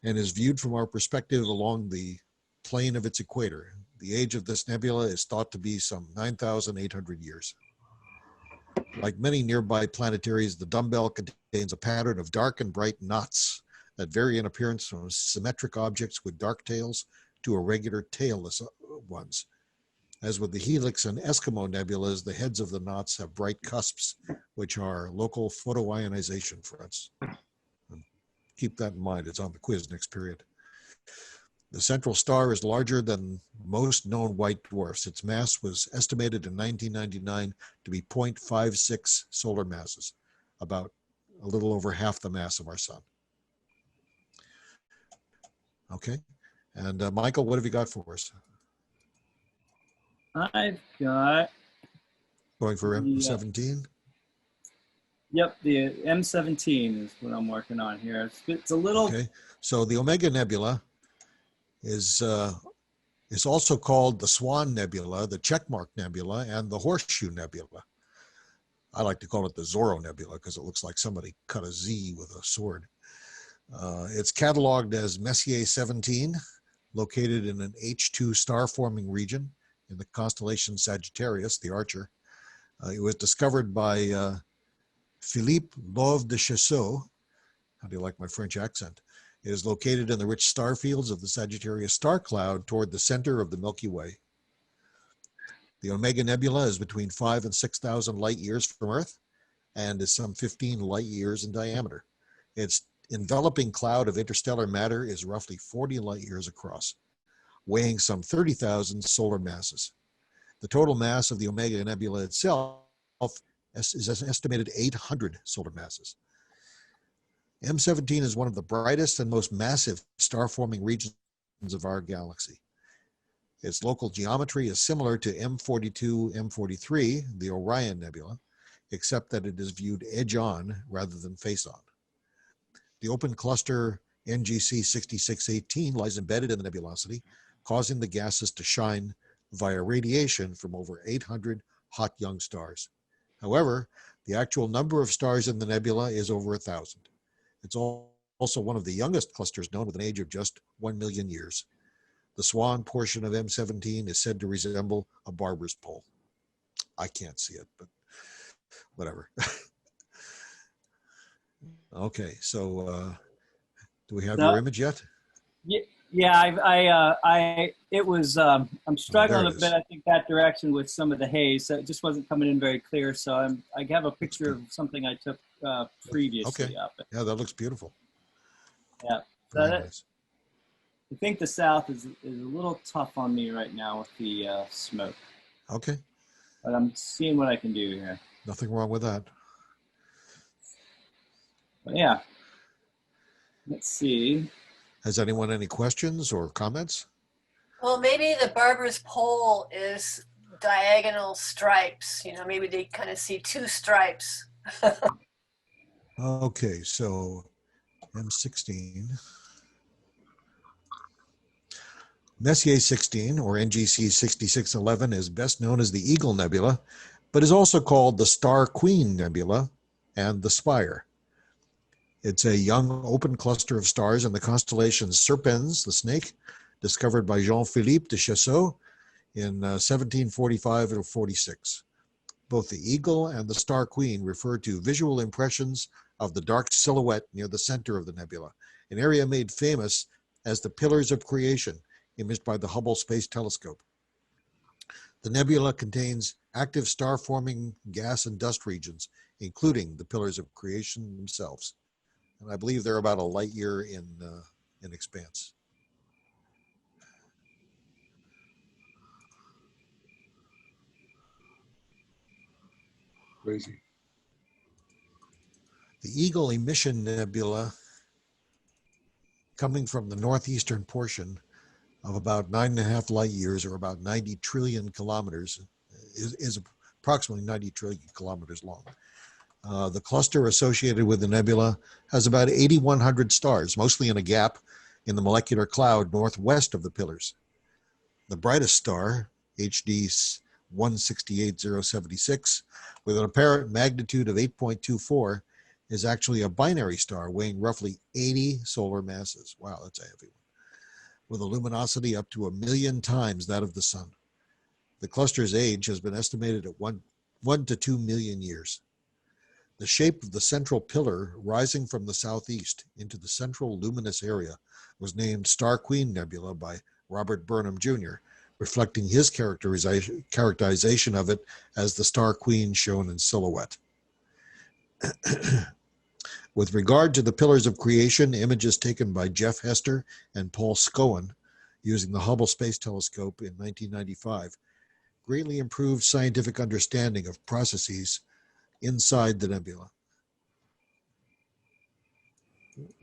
and is viewed from our perspective along the plane of its equator. The age of this nebula is thought to be some 9,800 years. Like many nearby planetaries, the Dumbbell contains a pattern of dark and bright knots that vary in appearance from symmetric objects with dark tails to irregular tailless ones. As with the Helix and Eskimo nebulas, the heads of the knots have bright cusps, which are local photoionization fronts. Keep that in mind, it's on the quiz next period. The central star is larger than most known white dwarfs. Its mass was estimated in 1999 to be 0.56 solar masses, about a little over half the mass of our sun. Okay, and Michael, what have you got for us? I've got Going for M17? Yep, the M17 is what I'm working on here. It's a little. Okay, so the Omega Nebula is also called the Swan Nebula, the Checkmark Nebula, and the Horseshoe Nebula. I like to call it the Zorro Nebula because it looks like somebody cut a Z with a sword. It's cataloged as Messier 17, located in an H2 star-forming region in the constellation Sagittarius, the Archer. It was discovered by Philippe Bove de Chasseau. How do you like my French accent? It is located in the rich star fields of the Sagittarius star cloud toward the center of the Milky Way. The Omega Nebula is between 5,000 and 6,000 light years from Earth and is some 15 light years in diameter. Its enveloping cloud of interstellar matter is roughly 40 light years across, weighing some 30,000 solar masses. The total mass of the Omega Nebula itself is an estimated 800 solar masses. M17 is one of the brightest and most massive star-forming regions of our galaxy. Its local geometry is similar to M42, M43, the Orion Nebula, except that it is viewed edge-on rather than face-on. The open cluster NGC 6618 lies embedded in the nebulosity, causing the gases to shine via radiation from over 800 hot young stars. However, the actual number of stars in the nebula is over 1,000. It's also one of the youngest clusters known with an age of just 1 million years. The Swan portion of M17 is said to resemble a barber's pole. I can't see it, but whatever. Okay, so do we have your image yet? Yeah, it was, I'm struggling it a is. bit, I think, that direction with some of the haze. So it just wasn't coming in very clear. So I have a picture of something I took previously. Okay. Up. Yeah, that looks beautiful. Yeah. So Very that, nice. I think the south is a little tough on me right now with the smoke. Okay, But I'm seeing what I can do here. nothing wrong with that. But yeah. Let's see. Has anyone any questions or comments? Well, maybe the barber's pole is diagonal stripes. You know, maybe they kind of see two stripes. Okay, so M16. Messier 16, or NGC 6611, is best known as the Eagle Nebula, but is also called the Star Queen Nebula and the Spire. It's a young open cluster of stars in the constellation Serpens, the snake, discovered by Jean-Philippe de Chasseau in 1745 or 46. Both the Eagle and the Star Queen refer to visual impressions of the dark silhouette near the center of the nebula, an area made famous as the Pillars of Creation, imaged by the Hubble Space Telescope. The nebula contains active star-forming gas and dust regions, including the Pillars of Creation themselves. And I believe they're about a light year in expanse. Crazy. The Eagle Emission Nebula, coming from the northeastern portion of about 9.5 light years, or about 90 trillion kilometers, is approximately 90 trillion kilometers long. The cluster associated with the nebula has about 8,100 stars, mostly in a gap in the molecular cloud northwest of the pillars. The brightest star, HD 168076, with an apparent magnitude of 8.24, is actually a binary star weighing roughly 80 solar masses. Wow, that's a heavy one. With a luminosity up to 1 million times that of the sun. The cluster's age has been estimated at 1 to 2 million years. The shape of the central pillar rising from the southeast into the central luminous area was named Star Queen Nebula by Robert Burnham Jr., reflecting his characterization of it as the Star Queen shown in silhouette. With regard to the pillars of creation, images taken by Jeff Hester and Paul Scowen using the Hubble Space Telescope in 1995 greatly improved scientific understanding of processes inside the nebula.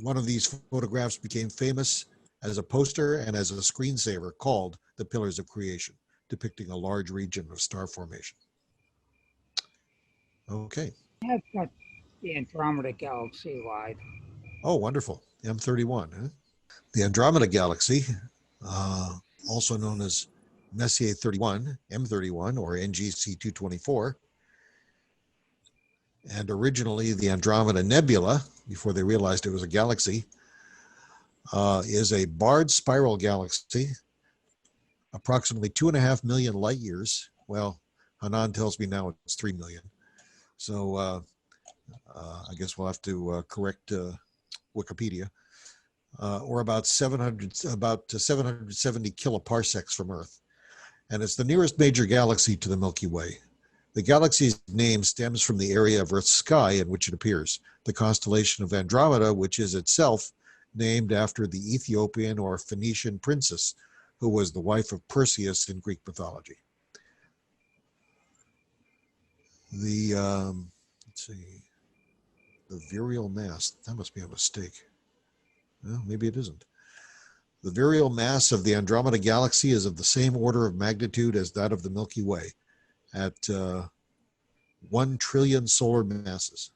One of these photographs became famous as a poster and as a screensaver called The Pillars of Creation, depicting a large region of star formation. Okay. I've got the Andromeda Galaxy live. Oh, wonderful. M31. Huh? The Andromeda Galaxy, also known as Messier 31, M31, or NGC 224, and originally the Andromeda Nebula, before they realized it was a galaxy, is a barred spiral galaxy, approximately 2.5 million light years. Well, Chanan tells me now it's 3 million. So I guess we'll have to correct Wikipedia, or about 770 kiloparsecs from Earth. And it's the nearest major galaxy to the Milky Way. The galaxy's name stems from the area of Earth's sky in which it appears, the constellation of Andromeda, which is itself named after the Ethiopian or Phoenician princess who was the wife of Perseus in Greek mythology. The, let's see, the virial mass, that must be a mistake. Well, maybe it isn't. The virial mass of the Andromeda Galaxy is of the same order of magnitude as that of the Milky Way, at 1 trillion solar masses.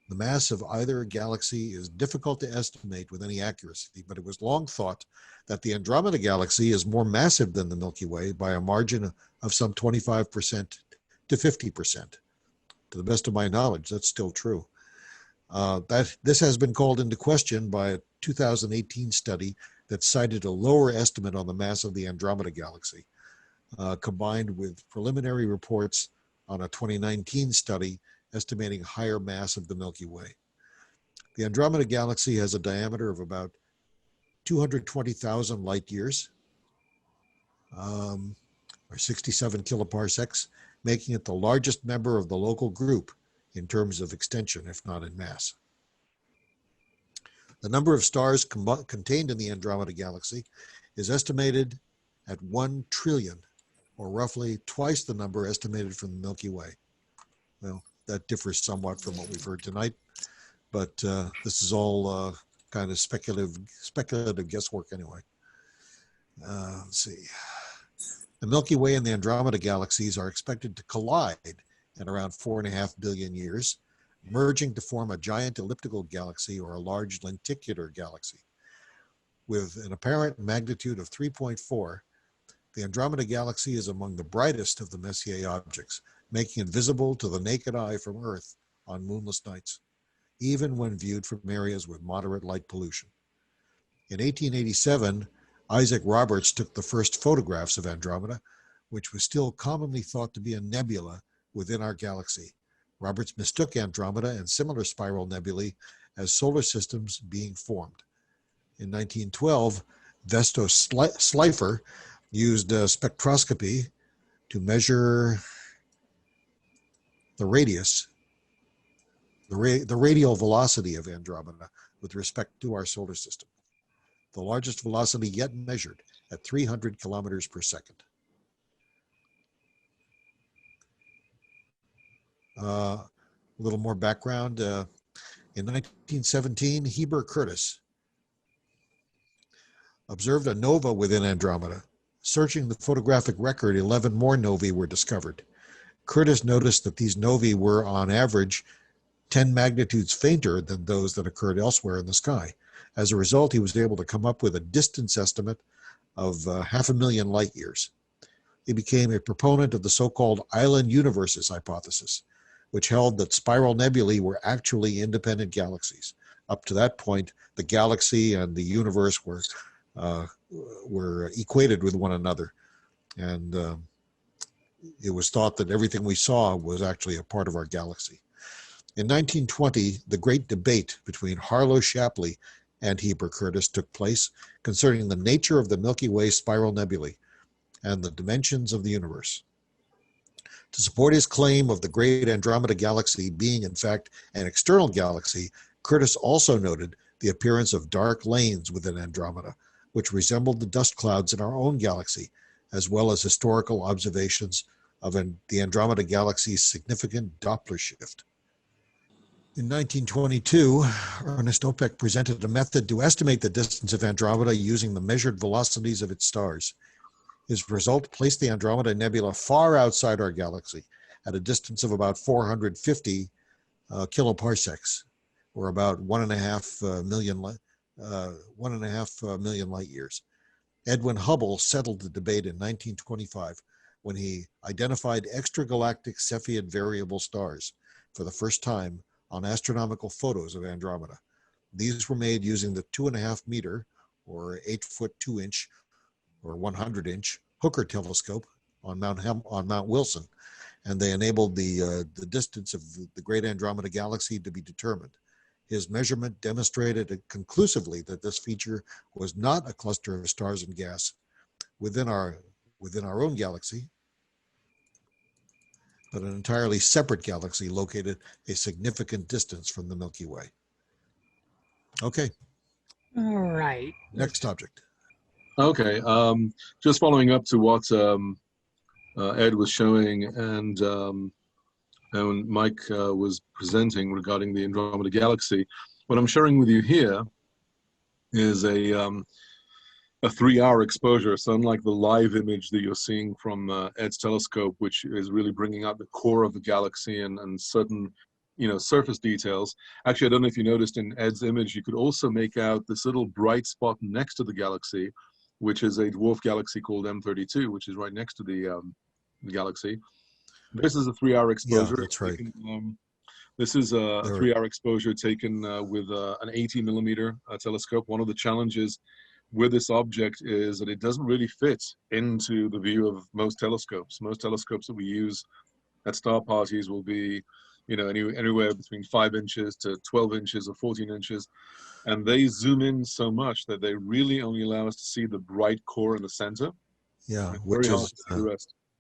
The mass of either galaxy is difficult to estimate with any accuracy, but it was long thought that the Andromeda Galaxy is more massive than the Milky Way by a margin of some 25% to 50%. To the best of my knowledge, that's still true. This has been called into question by a 2018 study that cited a lower estimate on the mass of the Andromeda Galaxy, combined with preliminary reports on a 2019 study estimating higher mass of the Milky Way. The Andromeda Galaxy has a diameter of about 220,000 light years, or 67 kiloparsecs, making it the largest member of the local group in terms of extension, if not in mass. The number of stars contained in the Andromeda Galaxy is estimated at 1 trillion, or roughly twice the number estimated from the Milky Way. Well, that differs somewhat from what we've heard tonight, but this is all kind of speculative guesswork anyway. Let's see. The Milky Way and the Andromeda galaxies are expected to collide in around 4.5 billion years, merging to form a giant elliptical galaxy or a large lenticular galaxy. With an apparent magnitude of 3.4, the Andromeda Galaxy is among the brightest of the Messier objects, making it visible to the naked eye from Earth on moonless nights, even when viewed from areas with moderate light pollution. In 1887, Isaac Roberts took the first photographs of Andromeda, which was still commonly thought to be a nebula within our galaxy. Roberts mistook Andromeda and similar spiral nebulae as solar systems being formed. In 1912, Vesto Slipher used spectroscopy to measure the radius, the radial velocity of Andromeda with respect to our solar system, the largest velocity yet measured at 300 kilometers per second. A little more background. In 1917, Heber Curtis observed a nova within Andromeda. Searching the photographic record, 11 more novae were discovered. Curtis noticed that these novae were, on average, 10 magnitudes fainter than those that occurred elsewhere in the sky. As a result, he was able to come up with a distance estimate of 500,000 light years. He became a proponent of the so-called island universes hypothesis, which held that spiral nebulae were actually independent galaxies. Up to that point, the galaxy and the universe were equated with one another. And it was thought that everything we saw was actually a part of our galaxy. In 1920, the great debate between Harlow Shapley and Heber Curtis took place concerning the nature of the Milky Way spiral nebulae and the dimensions of the universe. To support his claim of the great Andromeda galaxy being, in fact, an external galaxy, Curtis also noted the appearance of dark lanes within Andromeda, which resembled the dust clouds in our own galaxy, as well as historical observations of the Andromeda galaxy's significant Doppler shift. In 1922, Ernest Opek presented a method to estimate the distance of Andromeda using the measured velocities of its stars. His result placed the Andromeda Nebula far outside our galaxy at a distance of about 450 kiloparsecs, or about 1.5 million light years. Edwin Hubble settled the debate in 1925 when he identified extragalactic Cepheid variable stars for the first time on astronomical photos of Andromeda. These were made using the 2.5 meter or 8 foot 2 inch or 100-inch Hooker telescope on Mount Wilson, and they enabled the distance of the great Andromeda galaxy to be determined. His measurement demonstrated conclusively that this feature was not a cluster of stars and gas within our own galaxy, but an entirely separate galaxy located a significant distance from the Milky Way. Okay. All right. Next object. Okay, just following up to what Ed was showing and Mike was presenting regarding the Andromeda Galaxy, what I'm sharing with you here is a 3-hour exposure. So unlike the live image that you're seeing from Ed's telescope, which is really bringing out the core of the galaxy and certain, surface details. Actually, I don't know if you noticed in Ed's image, you could also make out this little bright spot next to the galaxy, which is a dwarf galaxy called M32, which is right next to the galaxy. This is a 3-hour exposure. Yeah, that's right. This is a 3-hour exposure taken with an 80 millimeter telescope. One of the challenges with this object is that it doesn't really fit into the view of most telescopes. Most telescopes that we use at star parties will be, anywhere between 5 inches to 12 inches or 14 inches. And they zoom in so much that they really only allow us to see the bright core in the center. Yeah, which is,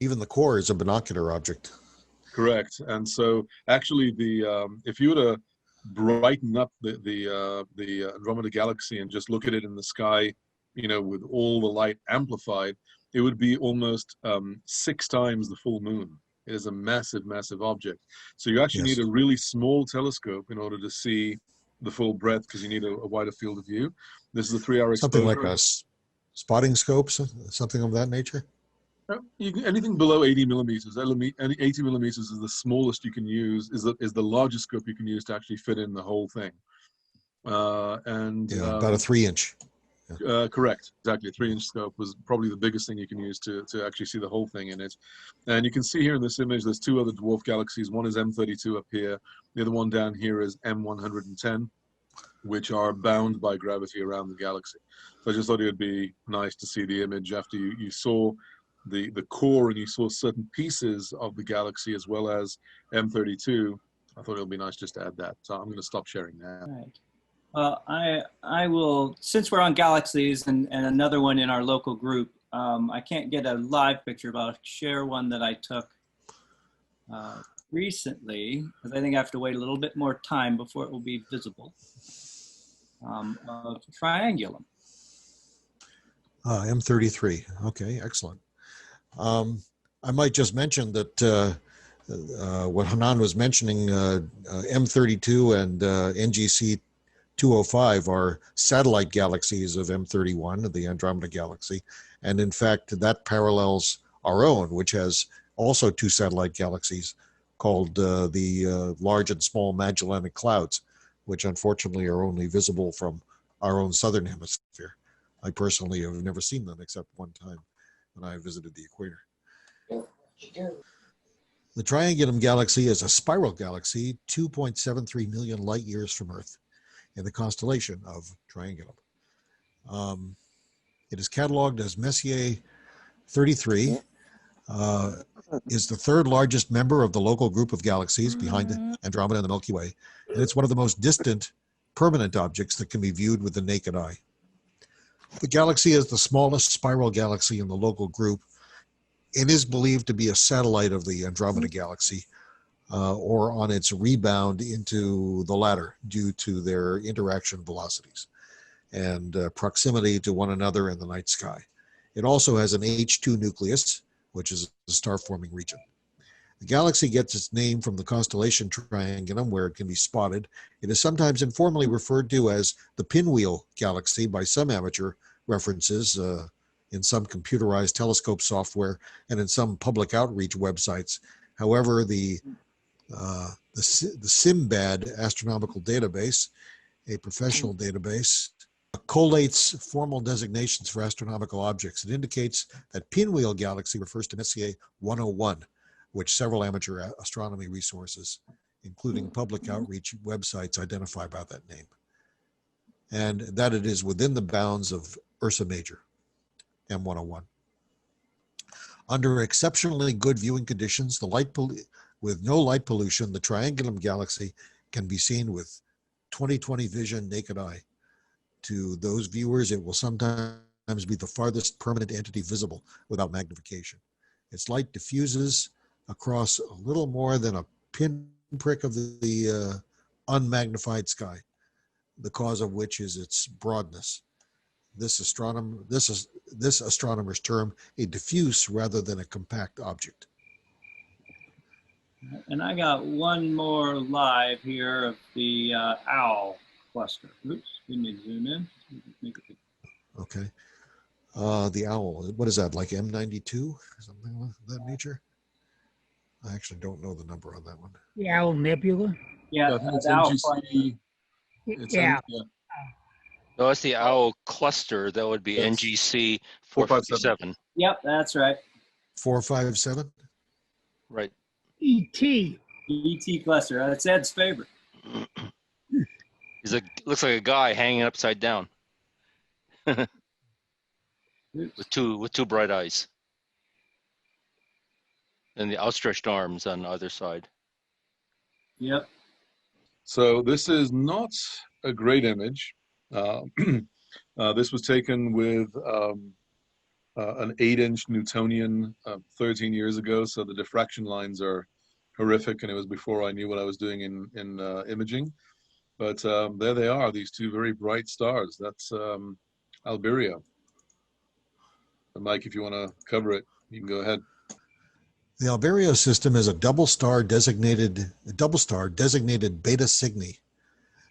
even the core is a binocular object. Correct. And so actually if you were to brighten up the Andromeda galaxy and just look at it in the sky, with all the light amplified, it would be almost 6 times the full moon. It is a massive, massive object. So you actually need a really small telescope in order to see the full breadth, because you need a wider field of view. This is a 3-hour exposure. Something like a spotting scope, something of that nature? Anything below 80 millimeters. 80 millimeters is the smallest you can use, is the largest scope you can use to actually fit in the whole thing. About a 3-inch. Yeah. Correct, exactly. A 3-inch scope was probably the biggest thing you can use to actually see the whole thing in it. And you can see here in this image, there's 2 other dwarf galaxies. One is M32 up here. The other one down here is M110, which are bound by gravity around the galaxy. So I just thought it would be nice to see the image after you saw the core and you saw certain pieces of the galaxy as well as M32. I thought it would be nice just to add that. So I'm going to stop sharing now. All right. Well, I will, since we're on galaxies and another one in our local group, I can't get a live picture, but I'll share one that I took recently, because I think I have to wait a little bit more time before it will be visible, of Triangulum. M33. Okay, excellent. I might just mention that what Chanan was mentioning, M32 and NGC 205 are satellite galaxies of M31, the Andromeda galaxy. And in fact, that parallels our own, which has also two satellite galaxies called the Large and Small Magellanic Clouds, which unfortunately are only visible from our own southern hemisphere. I personally have never seen them except one time when I visited the equator. The Triangulum galaxy is a spiral galaxy 2.73 million light years from Earth in the constellation of Triangulum. It is cataloged as Messier 33, is the third largest member of the local group of galaxies behind Andromeda and the Milky Way, and it's one of the most distant permanent objects that can be viewed with the naked eye. The galaxy is the smallest spiral galaxy in the local group and is believed to be a satellite of the Andromeda galaxy, or on its rebound into the latter due to their interaction velocities and proximity to one another in the night sky. It also has an H2 nucleus, which is a star-forming region. The galaxy gets its name from the constellation Triangulum, where it can be spotted. It is sometimes informally referred to as the Pinwheel Galaxy by some amateur references in some computerized telescope software and in some public outreach websites. However, the SIMBAD astronomical database, a professional database, collates formal designations for astronomical objects. It indicates that Pinwheel Galaxy refers to Messier 101, which several amateur astronomy resources, including public outreach websites, identify by that name, and that it is within the bounds of Ursa Major, M101. Under exceptionally good viewing conditions, with no light pollution, the Triangulum galaxy can be seen with 20/20 vision naked eye. To those viewers, it will sometimes be the farthest permanent entity visible without magnification. Its light diffuses across a little more than a pinprick of the unmagnified sky, the cause of which is its broadness. This astronomer's term a diffuse rather than a compact object. And I got one more live here of the owl cluster. Oops, we need to zoom in. Make it. Okay. The owl, what is that, like M92 or something of that nature? I actually don't know the number on that one. The Owl Nebula. Yeah, I think it's the owl NGC. Yeah. No, that's the owl cluster. That would be Yes. NGC 457. Yep, that's right. 457? Right. E.T. ET cluster. That's Ed's favorite. Looks like a guy hanging upside down with two bright eyes and the outstretched arms on either side. Yep. So this is not a great image. This was taken with an 8-inch Newtonian 13 years ago, so the diffraction lines are horrific, and it was before I knew what I was doing in imaging. But there they are, these two very bright stars. That's Albireo. And Mike, if you want to cover it, you can go ahead. The Albireo system is a double star designated Beta Cygni.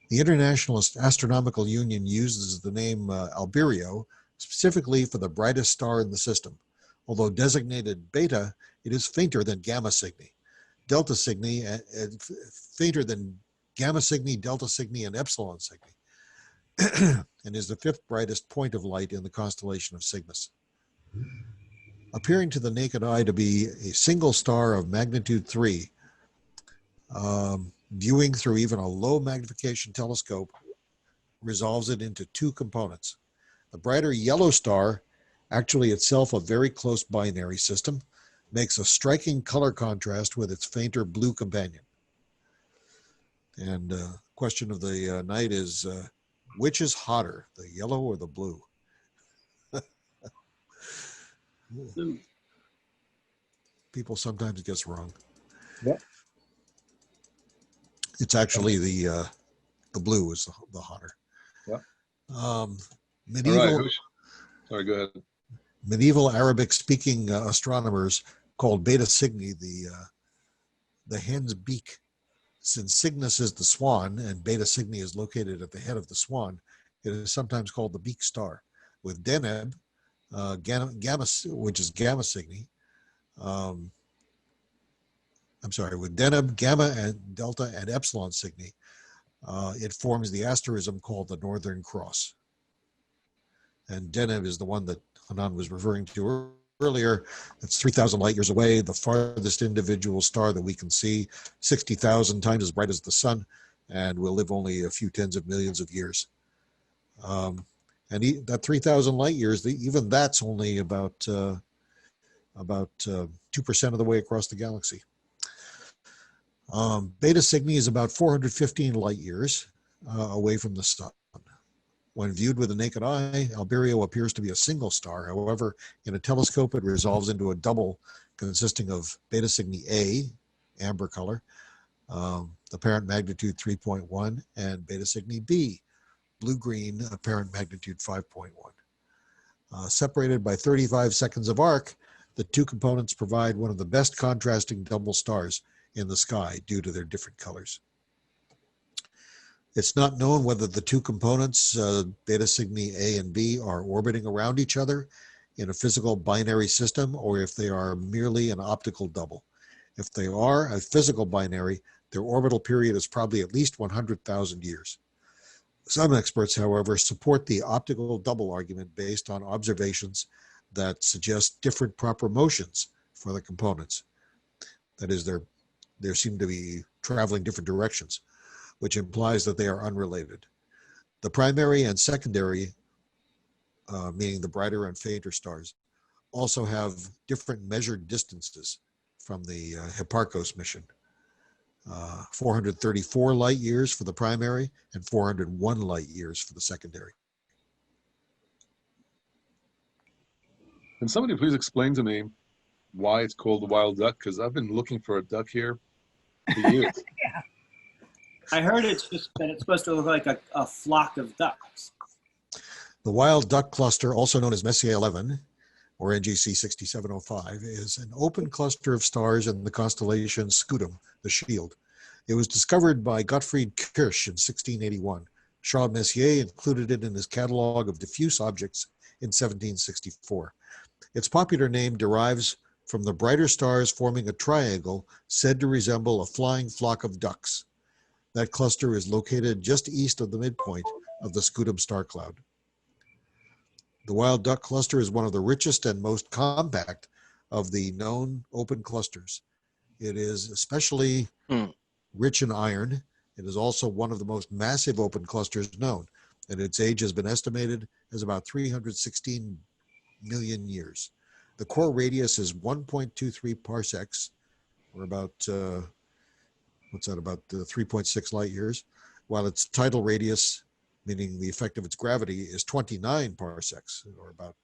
The International Astronomical Union uses the name Albireo specifically for the brightest star in the system. Although designated Beta, it is fainter than Gamma Cygni, Delta Cygni, fainter than Gamma Cygni, Delta Cygni, and Epsilon Cygni, and is the fifth brightest point of light in the constellation of Cygnus. Appearing to the naked eye to be a single star of magnitude 3, viewing through even a low magnification telescope resolves it into two components. The brighter yellow star, actually itself a very close binary system, makes a striking color contrast with its fainter blue companion. And question of the night is, which is hotter, the yellow or the blue? People sometimes guess wrong. Yep. It's actually the blue is the hotter. Yep. Medieval, all right. Sorry, go ahead. Medieval Arabic-speaking astronomers called Beta Cygni the hen's beak. Since Cygnus is the swan and Beta Cygni is located at the head of the swan, it is sometimes called the beak star. With Deneb, gamma, which is Gamma Cygni, with Deneb, Gamma, and Delta, and Epsilon Cygni, it forms the asterism called the Northern Cross. And Deneb is the one that Chanan was referring to earlier. It's 3,000 light years away, the farthest individual star that we can see, 60,000 times as bright as the sun, and will live only a few tens of millions of years. That 3,000 light years, even that's only about 2% of the way across the galaxy. Beta Cygni is about 415 light years away from the sun. When viewed with the naked eye, Albireo appears to be a single star. However, in a telescope, it resolves into a double consisting of Beta Cygni A, amber color, apparent magnitude 3.1, and Beta Cygni B, blue-green, apparent magnitude 5.1. Separated by 35 seconds of arc, the two components provide one of the best contrasting double stars in the sky due to their different colors. It's not known whether the two components, Beta Cygni A and B, are orbiting around each other in a physical binary system or if they are merely an optical double. If they are a physical binary, their orbital period is probably at least 100,000 years. Some experts, however, support the optical double argument based on observations that suggest different proper motions for the components. That is, they seem to be traveling different directions, which implies that they are unrelated. The primary and secondary, meaning the brighter and fainter stars, also have different measured distances from the Hipparcos mission. 434 light years for the primary and 401 light years for the secondary. Can somebody please explain to me why it's called the wild duck? Because I've been looking for a duck here for years. Yeah. I heard it's just that it's supposed to look like a flock of ducks. The wild duck cluster, also known as Messier 11, or NGC 6705, is an open cluster of stars in the constellation Scutum, the Shield. It was discovered by Gottfried Kirch in 1681. Charles Messier included it in his catalog of diffuse objects in 1764. Its popular name derives from the brighter stars forming a triangle said to resemble a flying flock of ducks. That cluster is located just east of the midpoint of the Scutum star cloud. The wild duck cluster is one of the richest and most compact of the known open clusters. It is especially rich in iron. It is also one of the most massive open clusters known, and its age has been estimated as about 316 million years. The core radius is 1.23 parsecs, or about, about 3.6 light years, while its tidal radius, meaning the effect of its gravity, is 29 parsecs, or about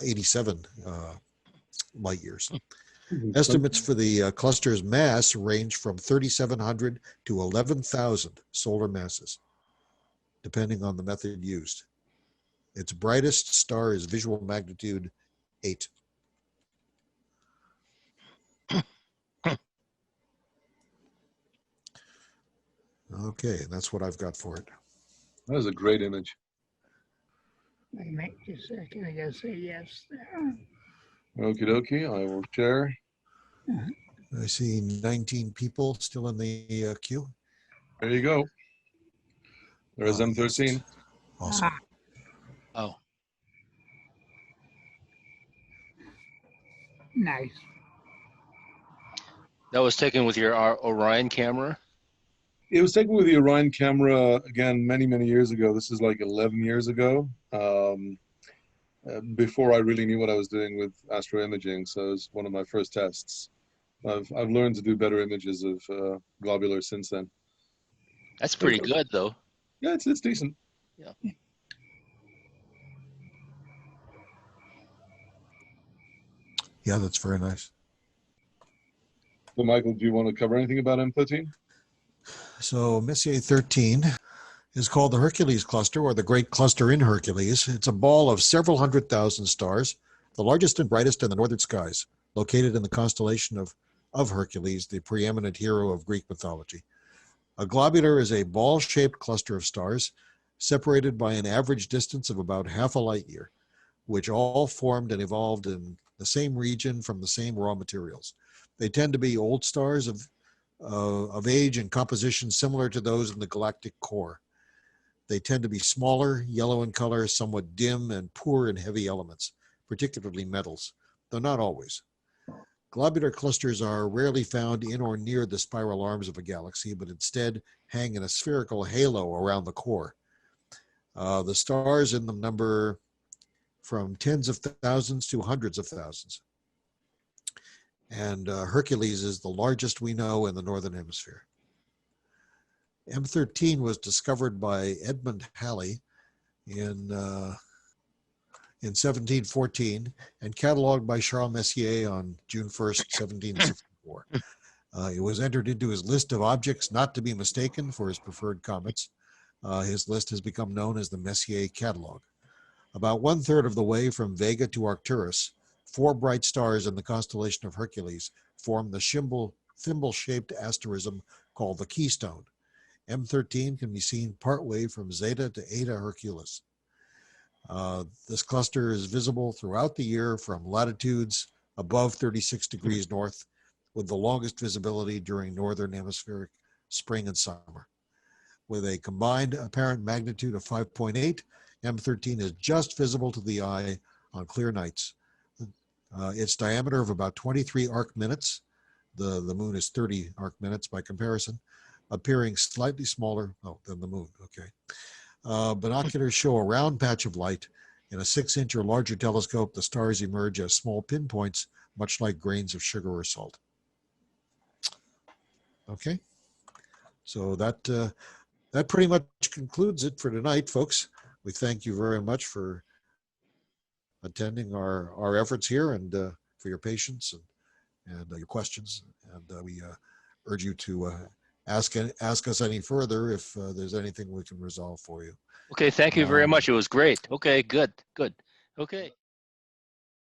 87 light years. Estimates for the cluster's mass range from 3,700 to 11,000 solar masses, depending on the method used. Its brightest star is visual magnitude 8. Okay, that's what I've got for it. That is a great image. Wait just a second. I gotta say yes there. Okie dokie, I will share. I see 19 people still in the queue. There you go. There's M13. Awesome. Oh, Nice. that was taken with your Orion camera? It was taken with the Orion camera, again, many, many years ago. This is like 11 years ago, before I really knew what I was doing with astroimaging. So it was one of my first tests. I've learned to do better images of globular since then. That's pretty good, though. Yeah, it's decent. Yeah. Yeah, that's very nice. So, Michael, do you want to cover anything about M13? So Messier 13 is called the Hercules cluster, or the Great Cluster in Hercules. It's a ball of several 100,000 stars, the largest and brightest in the northern skies, located in the constellation of of Hercules, the preeminent hero of Greek mythology. A globular is a ball-shaped cluster of stars separated by an average distance of about half a light year, which all formed and evolved in the same region from the same raw materials. They tend to be old stars of age and composition similar to those in the galactic core. They tend to be smaller, yellow in color, somewhat dim, and poor in heavy elements, particularly metals, though not always. Globular clusters are rarely found in or near the spiral arms of a galaxy, but instead hang in a spherical halo around the core. The stars in them number from tens of thousands to hundreds of thousands. And Hercules is the largest we know in the Northern Hemisphere. M13 was discovered by Edmund Halley in 1714 and cataloged by Charles Messier on June 1st, 1764. It was entered into his list of objects not to be mistaken for his preferred comets. His list has become known as the Messier Catalog. About 1/3 of the way from Vega to Arcturus, 4 bright stars in the constellation of Hercules form the thimble-shaped asterism called the Keystone. M13 can be seen partway from Zeta to Eta Herculis. This cluster is visible throughout the year from latitudes above 36 degrees north, with the longest visibility during northern hemispheric spring and summer. With a combined apparent magnitude of 5.8, M13 is just visible to the eye on clear nights. Its diameter of about 23 arc minutes, the moon is 30 arc minutes by comparison, appearing slightly smaller than the moon, okay. Binoculars show a round patch of light. In a 6-inch or larger telescope, the stars emerge as small pinpoints, much like grains of sugar or salt. Okay, so that pretty much concludes it for tonight, folks. We thank you very much for attending our efforts here and for your patience and your questions. And we urge you to ask us any further if there's anything we can resolve for you. Okay, thank you very much. It was great. Okay, good. Okay.